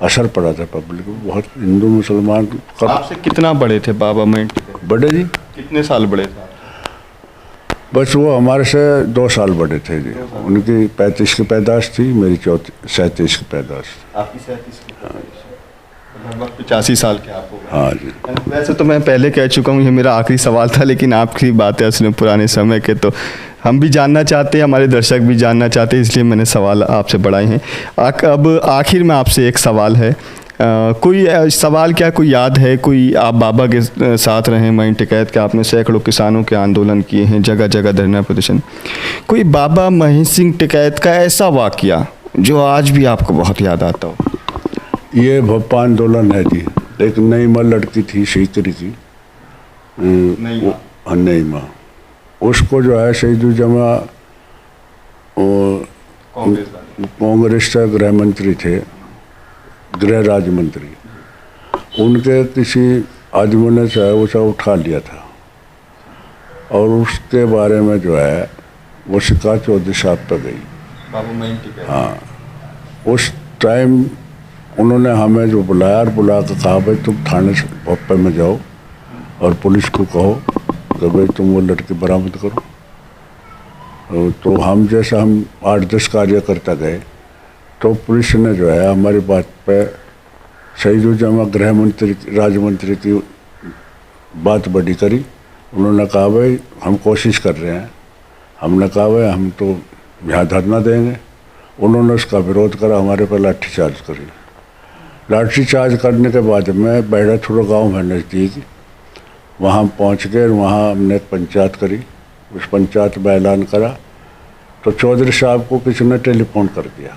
असर पड़ा था पब्लिक को, बहुत हिंदू मुसलमान। आपसे कितना बड़े थे बाबा महेंद्र टिकैत? बड़े जी, कितने साल बड़े थे? बस वो हमारे से 2 साल बड़े थे जी। उनकी 35 की पैदाश थी, मेरी 37 की पैदाश थी। आपकी 37 की पैदाश, लगभग 85 साल के आप हो गए। हाँ जी। वैसे तो मैं पहले कह चुका हूँ, ये मेरा आखिरी सवाल था, लेकिन आपकी बातें असली पुराने समय के तो हम भी जानना चाहते हैं, हमारे दर्शक भी जानना चाहते हैं, इसलिए मैंने सवाल आपसे बढ़ाए हैं। अब आखिर में आपसे एक सवाल है, कोई सवाल क्या, कोई याद है, कोई आप बाबा के साथ रहे महेंद्र टिकैत के, आपने सैकड़ों किसानों के आंदोलन किए हैं, जगह जगह धरना प्रदर्शन, कोई बाबा महेंद्र सिंह टिकैत का ऐसा वाकया जो आज भी आपको बहुत याद आता हो? ये भप्पा आंदोलन है जी, एक नई माँ लड़की थी सीकरी की, नई माँ, उसको जो है शहीद जमा कांग्रेस के गृह मंत्री थे, गृह राज्य मंत्री, उनके किसी आदमी ने जो है उसे उठा लिया था, और उसके बारे में जो है वो शिकायत चौधरी साहब पर गई। बाबा महेंद्र टिकैत? हाँ, उस टाइम उन्होंने हमें जो बुलाया और बुला कर कहा भाई तुम थाने भप्पे में जाओ और पुलिस को कहो कि भाई तुम वो लड़की बरामद करो। तो हम जैसा हम 8-10 कार्यकर्ता गए तो पुलिस ने जो है हमारी बात पे शहीदुल गृह मंत्री राज्य मंत्री की बात बड़ी करी। उन्होंने कहा भाई हम कोशिश कर रहे हैं। हमने कहा भाई हम तो यहाँ धरना देंगे। उन्होंने उसका विरोध करा, हमारे पर लाठीचार्ज करी। लाठीचार्ज करने के बाद में बैठाथुरा गांव है नज़दीक, वहाँ पहुँच गए। वहाँ हमने एक पंचायत करी। उस पंचायत में ऐलान करा तो चौधरी साहब को किसी ने टेलीफोन कर दिया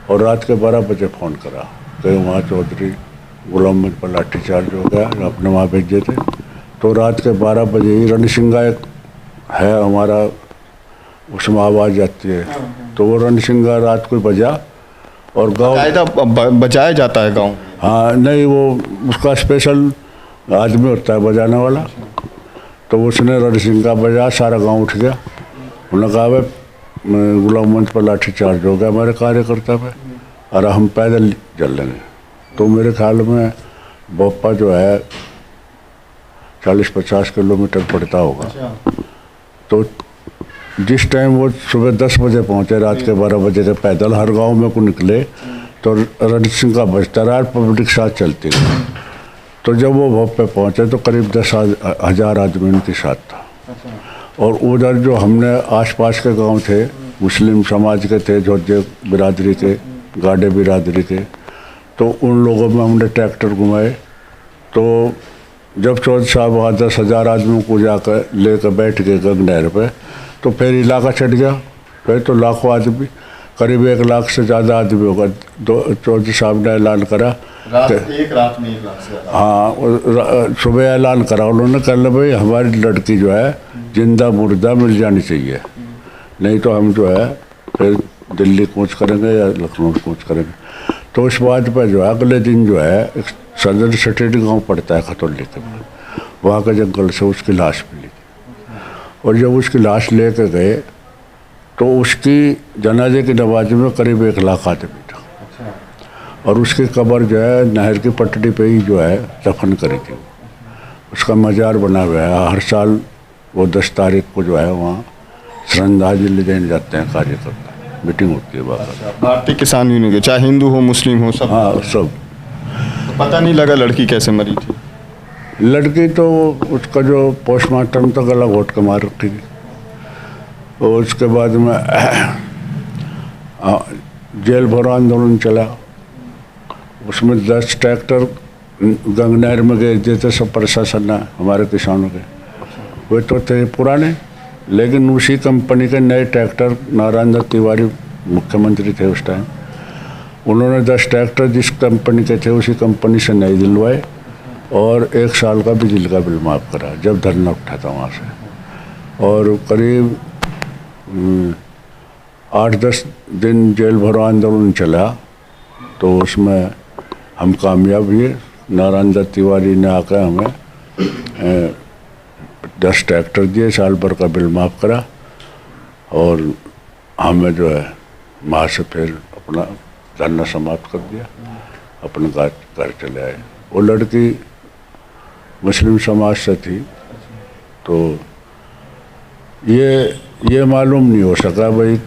और रात के 12 बजे फ़ोन करा कि वहाँ चौधरी गुलाम मोहम्मद पर लाठीचार्ज हो गया, अपने वहाँ भेजे थे। तो रात के 12 बजे ही रणसिंगा एक है हमारा, उसमें आवाज़ जाती है, तो वो रणसिंगा रात को बजा और गाँव बजाया जाता है गाँव। हाँ नहीं, वो उसका स्पेशल आदमी होता है बजाने वाला। तो उसने रणसिंगा बजा, सारा गांव उठ गया। उन्होंने कहा भाई गुलाम मोहम्मद पर लाठीचार्ज हो गया हमारे कार्यकर्ता पे और हम पैदल चल लेंगे। तो मेरे ख्याल में भोपाल जो है 40-50 किलोमीटर पड़ता होगा। तो जिस टाइम वो सुबह 10 बजे पहुँचे, रात के 12 बजे के पैदल हर गांव में को निकले, तो रणसिंगा बजता रहा, पब्लिक साथ चलती गई। तो जब वो भोप पे पहुँचे तो करीब 10,000 आदमी उनके साथ था। और उधर जो हमने आसपास के गांव थे, मुस्लिम समाज के थे, जोजे बिरादरी के, गाडे बिरादरी के, तो उन लोगों में हमने ट्रैक्टर घुमाए। तो जब चौधरी साहब वहाँ 10,000 आदमियों को जाकर लेकर बैठ गए गंगनहर पे, तो फिर इलाका छट गया। फिर तो लाखों आदमी, करीब 1 लाख से ज़्यादा आदमी होगा। चौधरी साहब ने ऐलान करा, एक रात में 1 लाख से ज़्यादा। हाँ, सुबह ऐलान करा उन्होंने, कल भाई हमारी लड़की जो है जिंदा मुर्दा मिल जानी चाहिए, नहीं तो हम जो है फिर दिल्ली कूच करेंगे या लखनऊ कूच करेंगे। तो उस बात पर जो है अगले दिन जो है एक सदर सटेडी गाँव पड़ता है खतौली के, वहाँ के जंगल से उसकी लाश मिली। और जब उसकी लाश ले कर गए तो उसकी जनाजे की नमाज में करीब 1 लाख आदमी था। और उसकी कब्र जो है नहर की पटड़ी पे ही जो है दफन करी थी। उसका मज़ार बना हुआ है। हर साल वो 10 तारीख को जो है वहाँ श्रद्धांजलि देने जाते हैं कार्यकर्ता, मीटिंग होती है बाहर। भारतीय किसान यूनियन के, चाहे हिंदू हो मुस्लिम हो, सब। हाँ सब। तो पता नहीं लगा लड़की कैसे मरी थी? लड़की तो उसका जो पोस्टमार्टम तक गला घोट के मार रखी थी। और उसके बाद में जेल भरो आंदोलन चला। उसमें 10 ट्रैक्टर गंगनहर में गए देते सब प्रशासन ने, हमारे किसानों के। वे तो थे पुराने, लेकिन उसी कंपनी के नए ट्रैक्टर, नारायण दत्त तिवारी मुख्यमंत्री थे उस टाइम, उन्होंने 10 ट्रैक्टर जिस कंपनी के थे उसी कंपनी से नए दिलवाए और 1 साल का बिजली का बिल माफ़ करा जब धरना उठा था वहाँ से। और करीब 8-10 दिन जेल भरो आंदोलन चला, तो उसमें हम कामयाब हुए। नारायण दत्त तिवारी ने आकर हमें 10 ट्रैक्टर दिए, साल भर का बिल माफ़ करा और हमें जो है वहाँ से फिर अपना धरना समाप्त कर दिया, अपने घर चले आए। वो लड़की मुस्लिम समाज से थी, तो ये मालूम नहीं हो सका भाई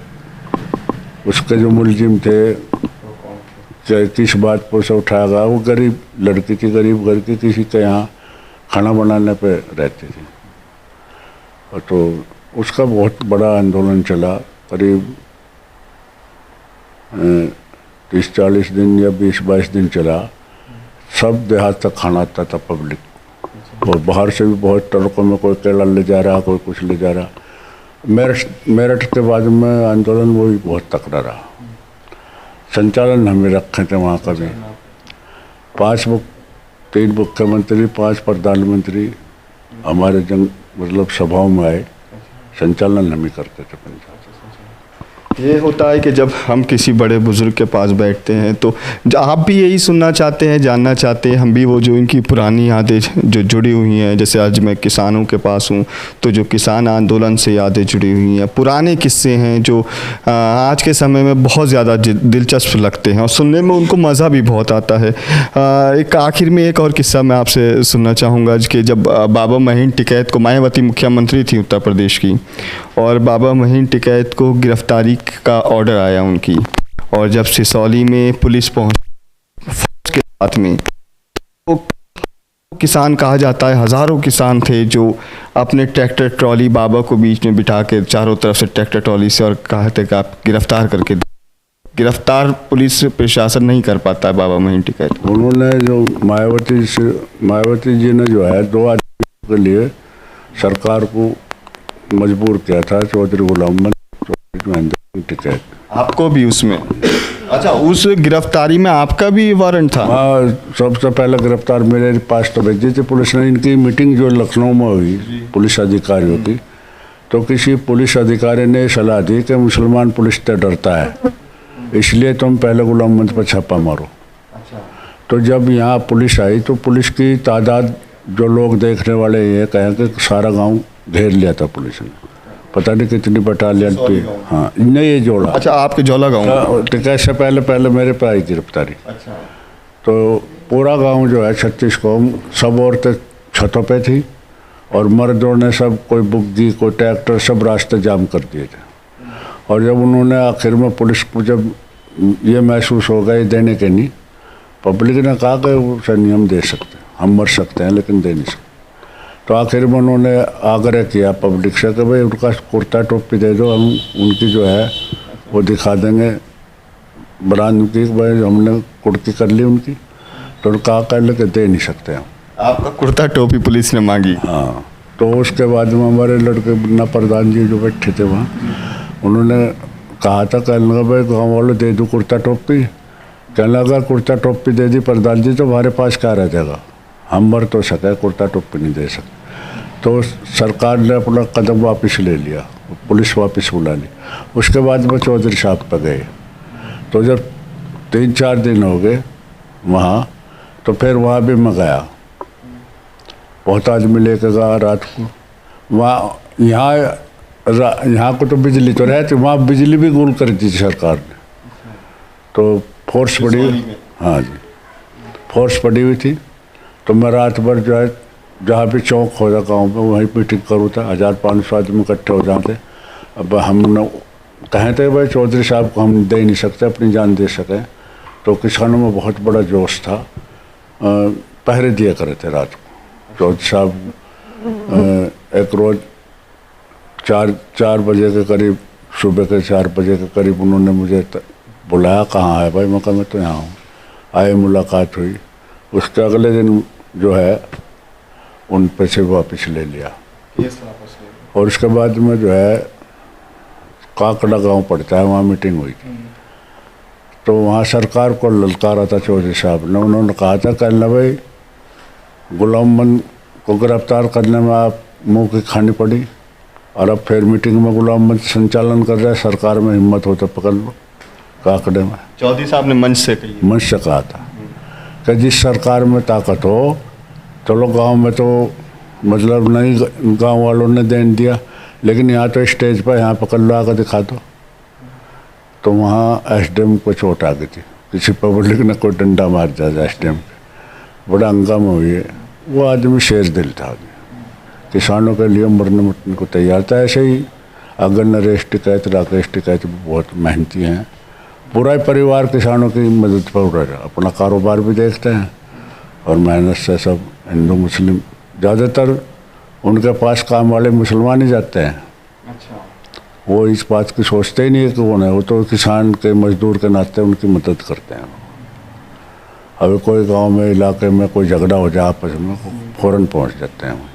उसके जो मुलजिम थे किस बात पर से उठाया गया। वो गरीब लड़की थी, गरीब घर की, किसी के यहाँ खाना बनाने पे रहती थी। और तो उसका बहुत बड़ा आंदोलन चला, करीब 30-40 दिन या 20-22 दिन चला। सब देहात तक खाना आता था पब्लिक, और बाहर से भी बहुत ट्रकों में कोई केला ले जा रहा, कोई कुछ ले जा रहा। मेरठ के बाद में आंदोलन वो भी बहुत तकड़ा रहा। संचालन हमें रखे थे वहाँ का भी। 3 मुख्यमंत्री, 5 प्रधानमंत्री हमारे मतलब सभाओं में आए, संचालन हम ही करते थे पंचायत। ये होता है कि जब हम किसी बड़े बुजुर्ग के पास बैठते हैं तो आप भी यही सुनना चाहते हैं, जानना चाहते हैं, हम भी वो जो इनकी पुरानी यादें जो जुड़ी हुई हैं। जैसे आज मैं किसानों के पास हूँ तो जो किसान आंदोलन से यादें जुड़ी हुई हैं, पुराने किस्से हैं जो आज के समय में बहुत ज़्यादा दिलचस्प लगते हैं और सुनने में उनको मज़ा भी बहुत आता है। एक आखिर में एक और किस्सा मैं आपसे सुनना चाहूँगा कि जब बाबा महीन टिकैत को, मायावती मुख्यमंत्री थी उत्तर प्रदेश की, और बाबा महीन टिकैत को गिरफ्तारी का ऑर्डर आया उनकी, और जब सिसौली में पुलिस पहुंच फौज के साथ में, तो किसान कहा जाता है हज़ारों किसान थे जो अपने ट्रैक्टर ट्रॉली बाबा को बीच में बिठा के चारों तरफ से ट्रैक्टर ट्रॉली से और कहते कि आप गिरफ्तार करके, गिरफ्तार पुलिस प्रशासन नहीं कर पाता है बाबा महीन टिकैत। उन्होंने जो मायावती जी ने जो है 2 आदमी के लिए सरकार को मजबूर किया था, चौधरी गुलाम अहमद, चौधरी महेंद्र सिंह टिकैत। आपको भी उसमें, अच्छा, उस गिरफ्तारी में आपका भी वारंट था? हाँ, सबसे पहले गिरफ्तार मेरे पास तो भेजी थी पुलिस ने। इनकी मीटिंग जो लखनऊ में हुई पुलिस अधिकारियों की, तो किसी पुलिस अधिकारी ने सलाह दी कि मुसलमान पुलिस से डरता है, इसलिए तुम पहले गुलाम अहमद पर छापा मारो। तो जब यहाँ पुलिस आई तो पुलिस की तादाद, जो लोग देखने वाले ये कहें कि सारा गांव घेर लिया था पुलिस ने, पता नहीं कितनी बटालियन पे। हाँ, इन्हें ये जोड़ा। अच्छा, आपके जौला गाँव? टिकैत से पहले मेरे पे आई गिरफ्तारी। अच्छा। तो पूरा गांव जो है 36 कौम, सब औरतें छतों पे थी और मर्दों ने सब, कोई बुग्गी कोई ट्रैक्टर, सब रास्ते जाम कर दिए थे। और जब उन्होंने आखिर में पुलिस को जब ये महसूस हो गया देने के नहीं, पब्लिक ने कहा कि उसे नियम दे सकते हैं, हम मर सकते हैं लेकिन दे नहीं सकते। तो आखिर में उन्होंने आग्रह किया पब्लिक से कि भाई उनका कुर्ता टोपी दे दो, हम उनकी जो है वो दिखा देंगे ब्रांड की, भाई हमने कुर्ती कर ली उनकी। तो कहा कर ले कि दे नहीं सकते हम। आपका कुर्ता टोपी पुलिस ने मांगी? हाँ। तो उसके बाद में हमारे लड़के मुन्ना प्रधान जी जो बैठे थे वहाँ, उन्होंने कहा था, कहने लगा भाई गाँव वालों दे दूँ कुर्ता टोपी। कहने लगा कुर्ता टोपी दे दी प्रधान जी तो हमारे पास क्या रह जाएगा, हम मर तो सके, कुर्ता टोपी नहीं दे सकते। तो सरकार ने अपना कदम वापस ले लिया, पुलिस वापस बुला ली। उसके बाद में चौधरी साहब पर गए। तो जब 3-4 दिन हो गए वहाँ, तो फिर वहाँ भी मैं गया, बहुत आदमी लेकर गया रात को वहाँ। यहाँ को तो बिजली तो रहती, वहाँ बिजली भी गुल कर दी थी सरकार ने। तो फोर्स पड़ी, हाँ जी, फोर्स पड़ी हुई थी। तो मैं रात भर जो है जहाँ भी चौक हो जाए गाँव में वहीं मीटिंग करूँ था, 1500 आदमी इकट्ठे हो जाते। अब हम कहें थे भाई चौधरी साहब को हम दे नहीं सकते, अपनी जान दे सकें। तो किसानों में बहुत बड़ा जोश था, पहरे दिया करे थे रात को। चौधरी साहब एक रोज़ 4 बजे के करीब, सुबह के 4 बजे के करीब उन्होंने मुझे बुलाया, कहाँ है भाई? मैं कहा मैं तो यहाँ हूँ। आए, मुलाकात हुई। उसके अगले दिन जो है उन पैसे वापस ले लिया। और उसके बाद में जो है काकड़ा गांव पड़ता है, वहाँ मीटिंग हुई थी। तो वहाँ सरकार को ललकारा था चौधरी साहब ने। उन्होंने कहा था, कहना भाई गुलाम अहमद को गिरफ्तार करने में आप मुँह की खानी पड़ी, और अब फिर मीटिंग में गुलाम अहमद संचालन कर रहा है, सरकार में हिम्मत हो तो पकड़ लो। काकड़े में चौधरी साहब ने मंच से कहा था कि जिस सरकार में ताकत हो, चलो गांव में तो मतलब नहीं, गांव वालों ने देन दिया, लेकिन यहाँ तो स्टेज पर यहाँ पकड़ लो, आकर दिखा दो। तो वहाँ एसडीएम को चोट आ गई थी, किसी पब्लिक ने कोई डंडा मार दिया एसडीएम पे, बड़ा हंगामा हुई है। वो आदमी शेर दिल था, किसानों के लिए मरने मुटने को तैयार था। ऐसे ही अगर नरेश टिकैत, राकेश टिकैत बहुत मेहनती हैं, पूरा परिवार किसानों की मदद पर उड़ रहा, अपना कारोबार भी देखते हैं और मेहनत से सब हिंदू मुस्लिम, ज़्यादातर उनके पास काम वाले मुसलमान ही जाते हैं। अच्छा। वो इस बात की सोचते ही नहीं है कि कौन है, वो तो किसान के मजदूर के नाते उनकी मदद करते हैं। अभी कोई गांव में, इलाके में कोई झगड़ा हो जाए आपस में, फ़ौरन पहुंच जाते हैं।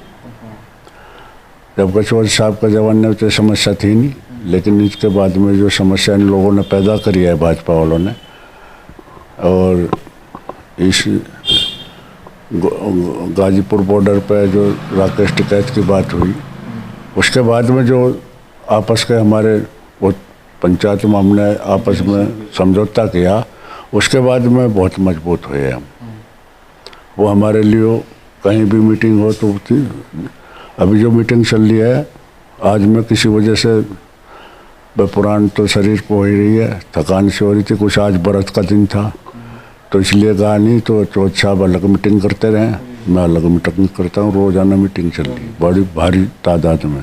जबकि चौधरी साहब के ज़माने में तो समस्या थी नहीं, लेकिन इसके बाद में जो समस्या इन लोगों ने पैदा करी है भाजपा वालों ने, और इस गाजीपुर बॉर्डर पर जो राकेश टिकैत की बात हुई, उसके बाद में जो आपस के हमारे वो पंचायत में हमने आपस में समझौता किया, उसके बाद में बहुत मजबूत हुए हम। वो हमारे लिए कहीं भी मीटिंग हो तो थी। अभी जो मीटिंग चल रही है, आज मैं किसी वजह से पुरान तो शरीर को हो ही रही है, थकान से हो रही थी, कुछ आज व्रत का दिन था तो इसलिए कहा नहीं। तो चौधरी साहब अलग मीटिंग करते रहे, मैं अलग मीटिंग करता हूँ, रोज़ाना मीटिंग चल रही, बड़ी भारी तादाद में।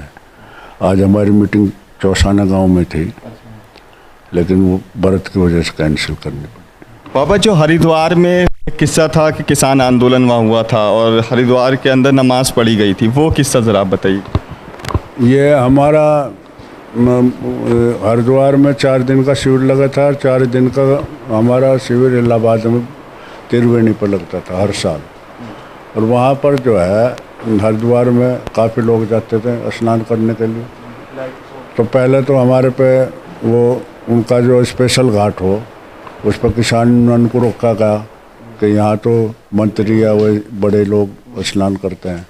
आज हमारी मीटिंग चौसाना गांव में थी, लेकिन वो व्रत की वजह से कैंसिल करनी पड़ी। बाबा, जो हरिद्वार में एक किस्सा था कि किसान आंदोलन वहाँ हुआ था और हरिद्वार के अंदर नमाज पढ़ी गई थी, वो किस्सा ज़रा आप बताइए। ये हमारा हरिद्वार में 4 दिन का शिविर लगा था। 4 दिन का हमारा शिविर इलाहाबाद में त्रिवेणी पर लगता था हर साल, और वहाँ पर जो है हरिद्वार में काफ़ी लोग जाते थे स्नान करने के लिए। तो पहले तो हमारे पे वो उनका जो स्पेशल घाट हो उस पर किसान को रोका गया कि यहाँ तो मंत्री या वो बड़े लोग स्नान करते हैं।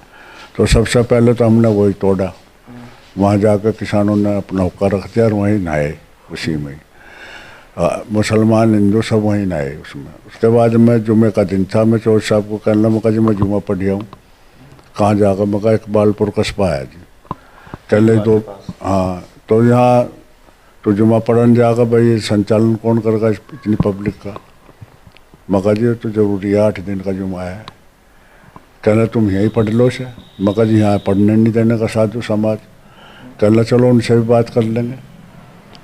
तो सबसे पहले तो हमने वही तोड़ा, वहाँ जाकर किसानों ने अपना हुक्का रख दिया और वहीं नहाए उसी में। मुसलमान हिंदू सब वहीं नहाए उसमें। उसके बाद मैं जुमे का दिन था, मैं चौधरी साहब को कहना, मैं कहा जी मैं जुमा पढ़ हूँ, कहाँ जाकर? मैं कहा इकबालपुर कस्बा है जी। कहले दो, हाँ तो यहाँ तो जुमा पढ़ने जाकर भाई ये संचालन कौन करेगा इतनी पब्लिक का? मैं कहा जी तो जरूरी है, 8 दिन का जुमा है। कहना तुम यहीं पढ़ लो से। मैं कहा जी यहाँ पढ़ने नहीं देने का साधु समाज। कहना चलो उनसे भी बात कर लेंगे।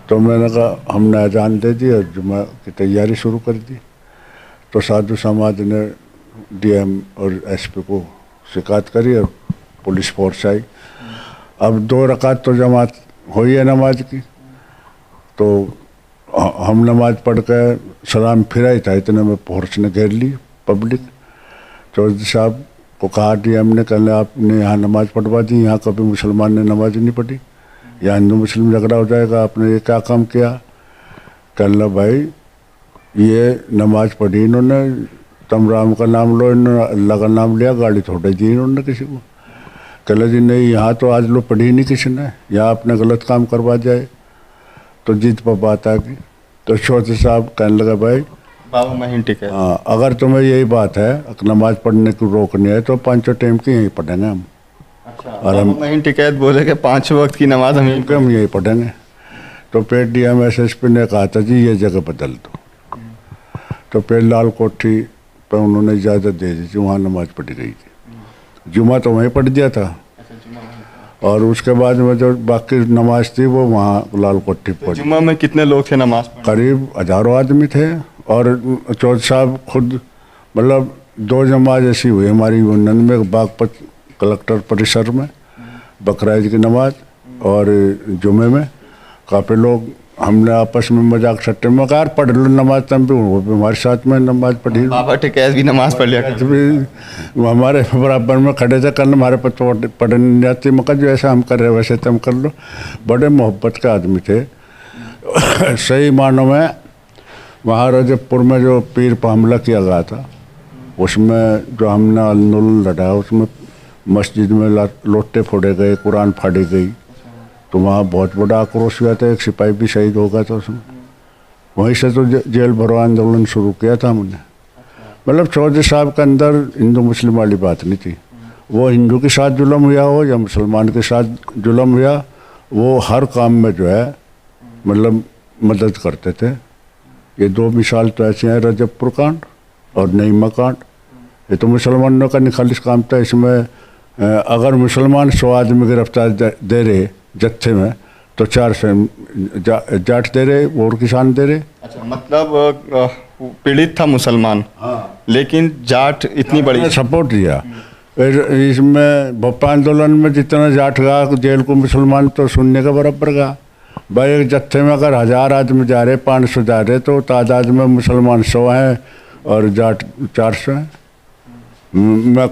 तो मैंने कहा हमने अजान दे दी और जुमा की तैयारी शुरू कर दी। तो साधु समाज ने डीएम और एसपी को शिकायत करी और पुलिस फोर्स आई। अब 2 रकात तो जमात हुई है नमाज की, तो हम नमाज पढ़ कर सलाम फिरा ही था, इतने में फोर्स ने घेर ली पब्लिक। चौधरी साहब को कहा डीएम ने, कहने आपने यहाँ नमाज पढ़वा दी, यहाँ कभी मुसलमान ने नमाज नहीं पढ़ी, यहाँ हिंदू मुस्लिम झगड़ा हो जाएगा, आपने ये क्या काम किया? कहना भाई ये नमाज पढ़ी इन्होंने, तुम राम का नाम लो, इन्होंने अल्लाह का नाम लिया, गाड़ी थोड़ी दी इन्होंने किसी को। कहला जी नहीं, यहाँ तो आज लोग पढ़ी नहीं किसी ने, यहाँ आपने गलत काम करवा जाए। तो जीत पर बात आ गई। तो चौधरी साहब कहने लगा भाई बाबा महीन टिकैत, हाँ अगर तुम्हें यही बात है नमाज पढ़ने की रोकनी है तो 5 टाइम की यहीं पढ़ेंगे हम। अच्छा, और हम महीन टिकैत बोले कि 5 वक्त की नमाज हम यहीं पढ़ेंगे। तो फिर डीएम एसएसपी ने कहा था जी ये जगह बदल दो। तो फिर लाल कोठी पर उन्होंने इजाज़त दे दी थी, वहाँ नमाज पढ़ी गई थी। जुमा तो वहीं पढ़ दिया था, और उसके बाद में जो बाकी नमाज थी वो वहाँ लाल कोठी पर। जुमा में कितने लोग थे नमाज पढ़ने? करीब हज़ारों आदमी थे। और चौधरी साहब खुद मतलब 2 नमाज ऐसी हुई हमारी यूनियन में, बागपत कलेक्टर परिसर में बकरीद की नमाज, और जुमे में काफ़ी लोग हमने आपस में मजाक सट्टे में कहा पढ़ लो नमाज, तब भी वो भी हमारे साथ में नमाज पढ़ी। बाबा टिकैत भी नमाज पढ़ लिया करते भी हमारे बराबर में खड़े थे, कल हमारे पर पढ़ने नहीं जाती। मगर जो ऐसा हम कर रहे वैसे तुम कर लो। बड़े मोहब्बत के आदमी थे सही मानों में। वहाँ रजबपुर में जो पीर पर हमला किया गया था, उसमें जो हमने आंदोलन लड़ा, उसमें मस्जिद में लोटे फोड़े गए, कुरान फाड़ी गई। तो वहाँ बहुत बड़ा आक्रोश हुआ था, एक सिपाही भी शहीद हो गया था उसमें। वहीं से तो जेल भरो आंदोलन शुरू किया था हमने। मतलब चौधरी साहब के अंदर हिंदू मुस्लिम वाली बात नहीं थी। वो हिंदू के साथ जुल्म हुआ हो या मुसलमान के साथ जुल्म हुआ, वो हर काम में जो है मतलब मदद करते थे। ये 2 मिसाल तो ऐसे हैं, रजबपुर कांड और नईमा कांड। ये तो मुसलमानों का निखालिस काम था। इसमें अगर मुसलमान 100 आदमी गिरफ्तार दे रहे जत्थे में, तो 400 जाट दे रहे और किसान दे रहे। अच्छा, मतलब पीड़ित था मुसलमान, हाँ, लेकिन जाट इतनी बड़ी सपोर्ट दिया। इसमें भोपाल आंदोलन में जितना जाट गया जेल को, मुसलमान तो सुनने के बराबर गया। भाई एक जत्थे में अगर 1000 आदमी जा रहे, 500 जा रहे, तो तादाद में मुसलमान 100 हैं और जाट 400 हैं। मैं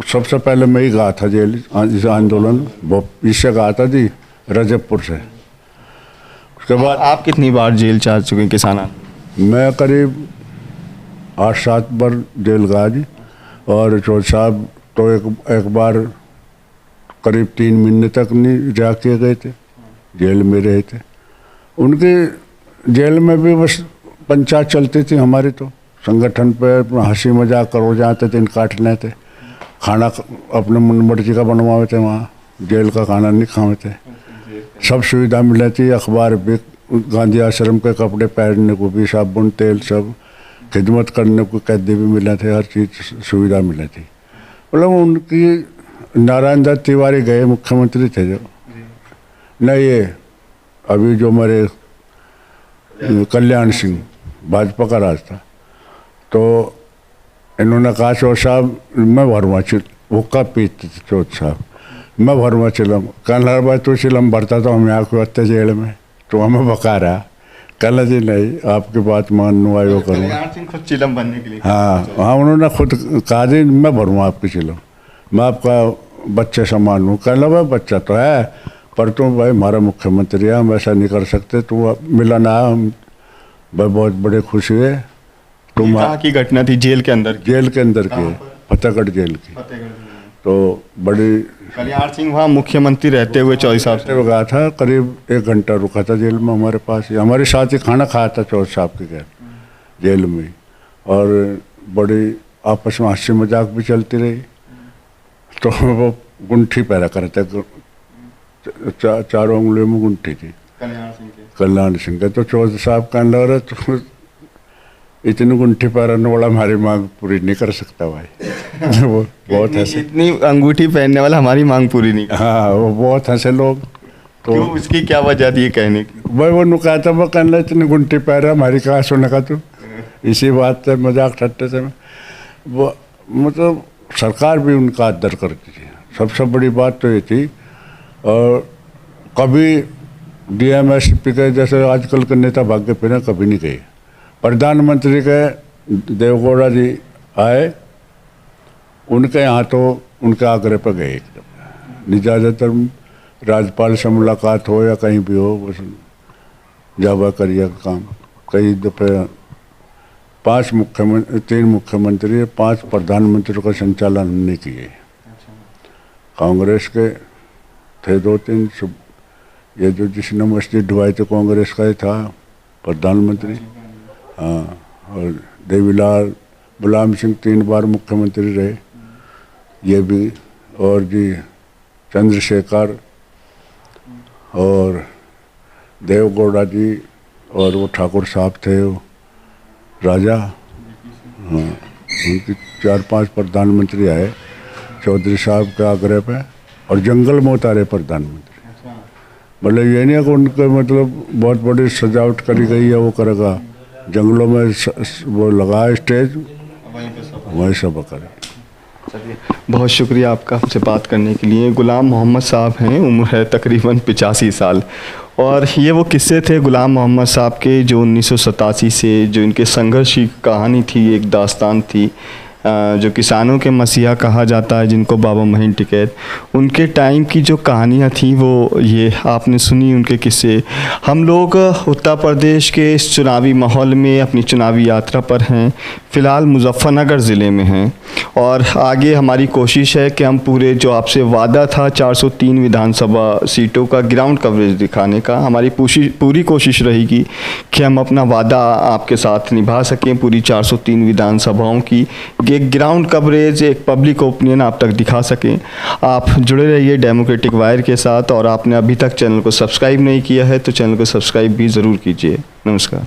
सबसे पहले मैं ही गया था जेल, इस आंदोलन इससे गया था जी, रजबपुर से। उसके बाद आप कितनी बार जेल जा चुके हैं किसान? मैं करीब 8-7 बार जेल गया जी। और चौधरी साहब तो एक बार करीब 3 महीने तक नहीं रिहा किए गए थे, जेल में रहे थे। उनके जेल में भी बस पंचायत चलती थी हमारी, तो संगठन पे हंसी मजाक करो जाते दिन काटने थे। खाना अपने मन मर्जी का बनवाए थे, वहाँ जेल का खाना नहीं खाए थे। सब सुविधा मिली थी, अखबार भी, गांधी आश्रम के कपड़े पहनने को भी, साबुन तेल सब, खिदमत करने को कैदी भी मिले थे, हर चीज़ सुविधा मिली थी। मतलब उनकी नारायण दत्त तिवारी गए मुख्यमंत्री थे जो, नहीं, ये अभी जो मेरे कल्याण सिंह भाजपा का राज था, तो इन्होंने कहा चौथ साहब मैं भरवा हुक्का पीते थे चौथ साहब, मैं भरवा चिलम, कहना भाई तू चिलम भरता तो हम यहाँ को आते जेल में, तो हमें बका रहा, कहना जी नहीं आपकी बात मानू आयो करूँ। कल्याण सिंह खुद चिलम बनने के लिए हाँ, उन्होंने खुद कहा जी मैं भरूँ आपकी चिलम, मैं आपका बच्चे समान हूँ। कहना भाई बच्चा तो है, पर तुम भाई हमारा मुख्यमंत्री है, हम ऐसा नहीं कर सकते, तू मिला ना, हम भाई बहुत बड़े खुश हुए। तुम कहाँ की घटना थी? जेल के अंदर की? जेल के अंदर की, फतेहगढ़ जेल की। तो बड़ी कल्याण सिंह वहाँ मुख्यमंत्री रहते हुए चौधरी साहब से गया था, करीब 1 घंटा रुका था जेल में हमारे पास ही, हमारे साथ ही खाना खाया था चौधरी साहब के घर जेल में, और बड़ी आपस में हंसी मजाक भी चलती रही। तो वो गुंठी पैरा करते, चारों उंगलियों में गुंठी थी कल्याण सिंह के। तो चौधरी साहब कहने लग रहे तो इतनी गुंठी पहनने वाला हमारी मांग पूरी नहीं कर सकता भाई। वो बहुत हंसे, इतनी अंगूठी पहनने वाला हमारी मांग पूरी नहीं। हाँ, वो बहुत हंसे लोग। तो क्यों, उसकी क्या वजह थी ये कहने की? भाई वो नुका था, वो कहने लगा इतनी गुंठी पहन हमारी कहाँ सुने का तू, इसी बात से मजाक ठट्टे से वो मतलब सरकार भी उनका आदर करती थी। सबसे बड़ी बात तो ये थी, और कभी DMSP के जैसे आजकल के नेता भाग्य पे कभी नहीं गए। प्रधानमंत्री के देवगौड़ा जी आए, उनके यहाँ तो उनके आग्रह पर गए एकदम, नहीं ज़्यादातर राज्यपाल से मुलाकात हो या कहीं भी हो, बस जावा करिए काम। कई दफ़े 3 मुख्यमंत्री 5 प्रधानमंत्री का संचालन हमने किए। कांग्रेस के थे 2-3, ये जो जिसने मस्जिद ढुआई तो कांग्रेस का ही था प्रधानमंत्री। हाँ, और देवीलाल गुलाम सिंह 3 बार मुख्यमंत्री रहे, ये भी, और जी चंद्रशेखर और देवगौड़ा जी, और वो ठाकुर साहब थे वो राजा। हाँ, उनकी 4-5 प्रधानमंत्री आए चौधरी साहब के आग्रह पे, और जंगल में उतारे प्रधानमंत्री। मतलब ये नहीं है कि उनके मतलब बहुत बड़ी सजावट करी गई है, वो करेगा, जंगलों में वो लगा स्टेज, वहीं सब करे। चलिए, बहुत शुक्रिया आपका हमसे बात करने के लिए। गुलाम मोहम्मद साहब हैं, उम्र है तकरीबन 85 साल, और ये वो किस्से थे गुलाम मोहम्मद साहब के जो 1987 से जो इनके संघर्ष की कहानी थी, एक दास्तान थी, जो किसानों के मसीहा कहा जाता है जिनको बाबा महीन टिकैत, उनके टाइम की जो कहानियाँ थी वो ये आपने सुनी, उनके किस्से। हम लोग उत्तर प्रदेश के इस चुनावी माहौल में अपनी चुनावी यात्रा पर हैं, फ़िलहाल मुजफ्फरनगर ज़िले में हैं, और आगे हमारी कोशिश है कि हम पूरे जो आपसे वादा था 403 विधानसभा सीटों का ग्राउंड कवरेज दिखाने का, हमारी पूरी कोशिश रहेगी कि हम अपना वादा आपके साथ निभा सकें, पूरी 403 विधानसभाओं की एक ग्राउंड कवरेज, एक पब्लिक ओपिनियन आप तक दिखा सकें। आप जुड़े रहिए डेमोक्रेटिक वायर के साथ, और आपने अभी तक चैनल को सब्सक्राइब नहीं किया है तो चैनल को सब्सक्राइब भी ज़रूर कीजिए। नमस्कार।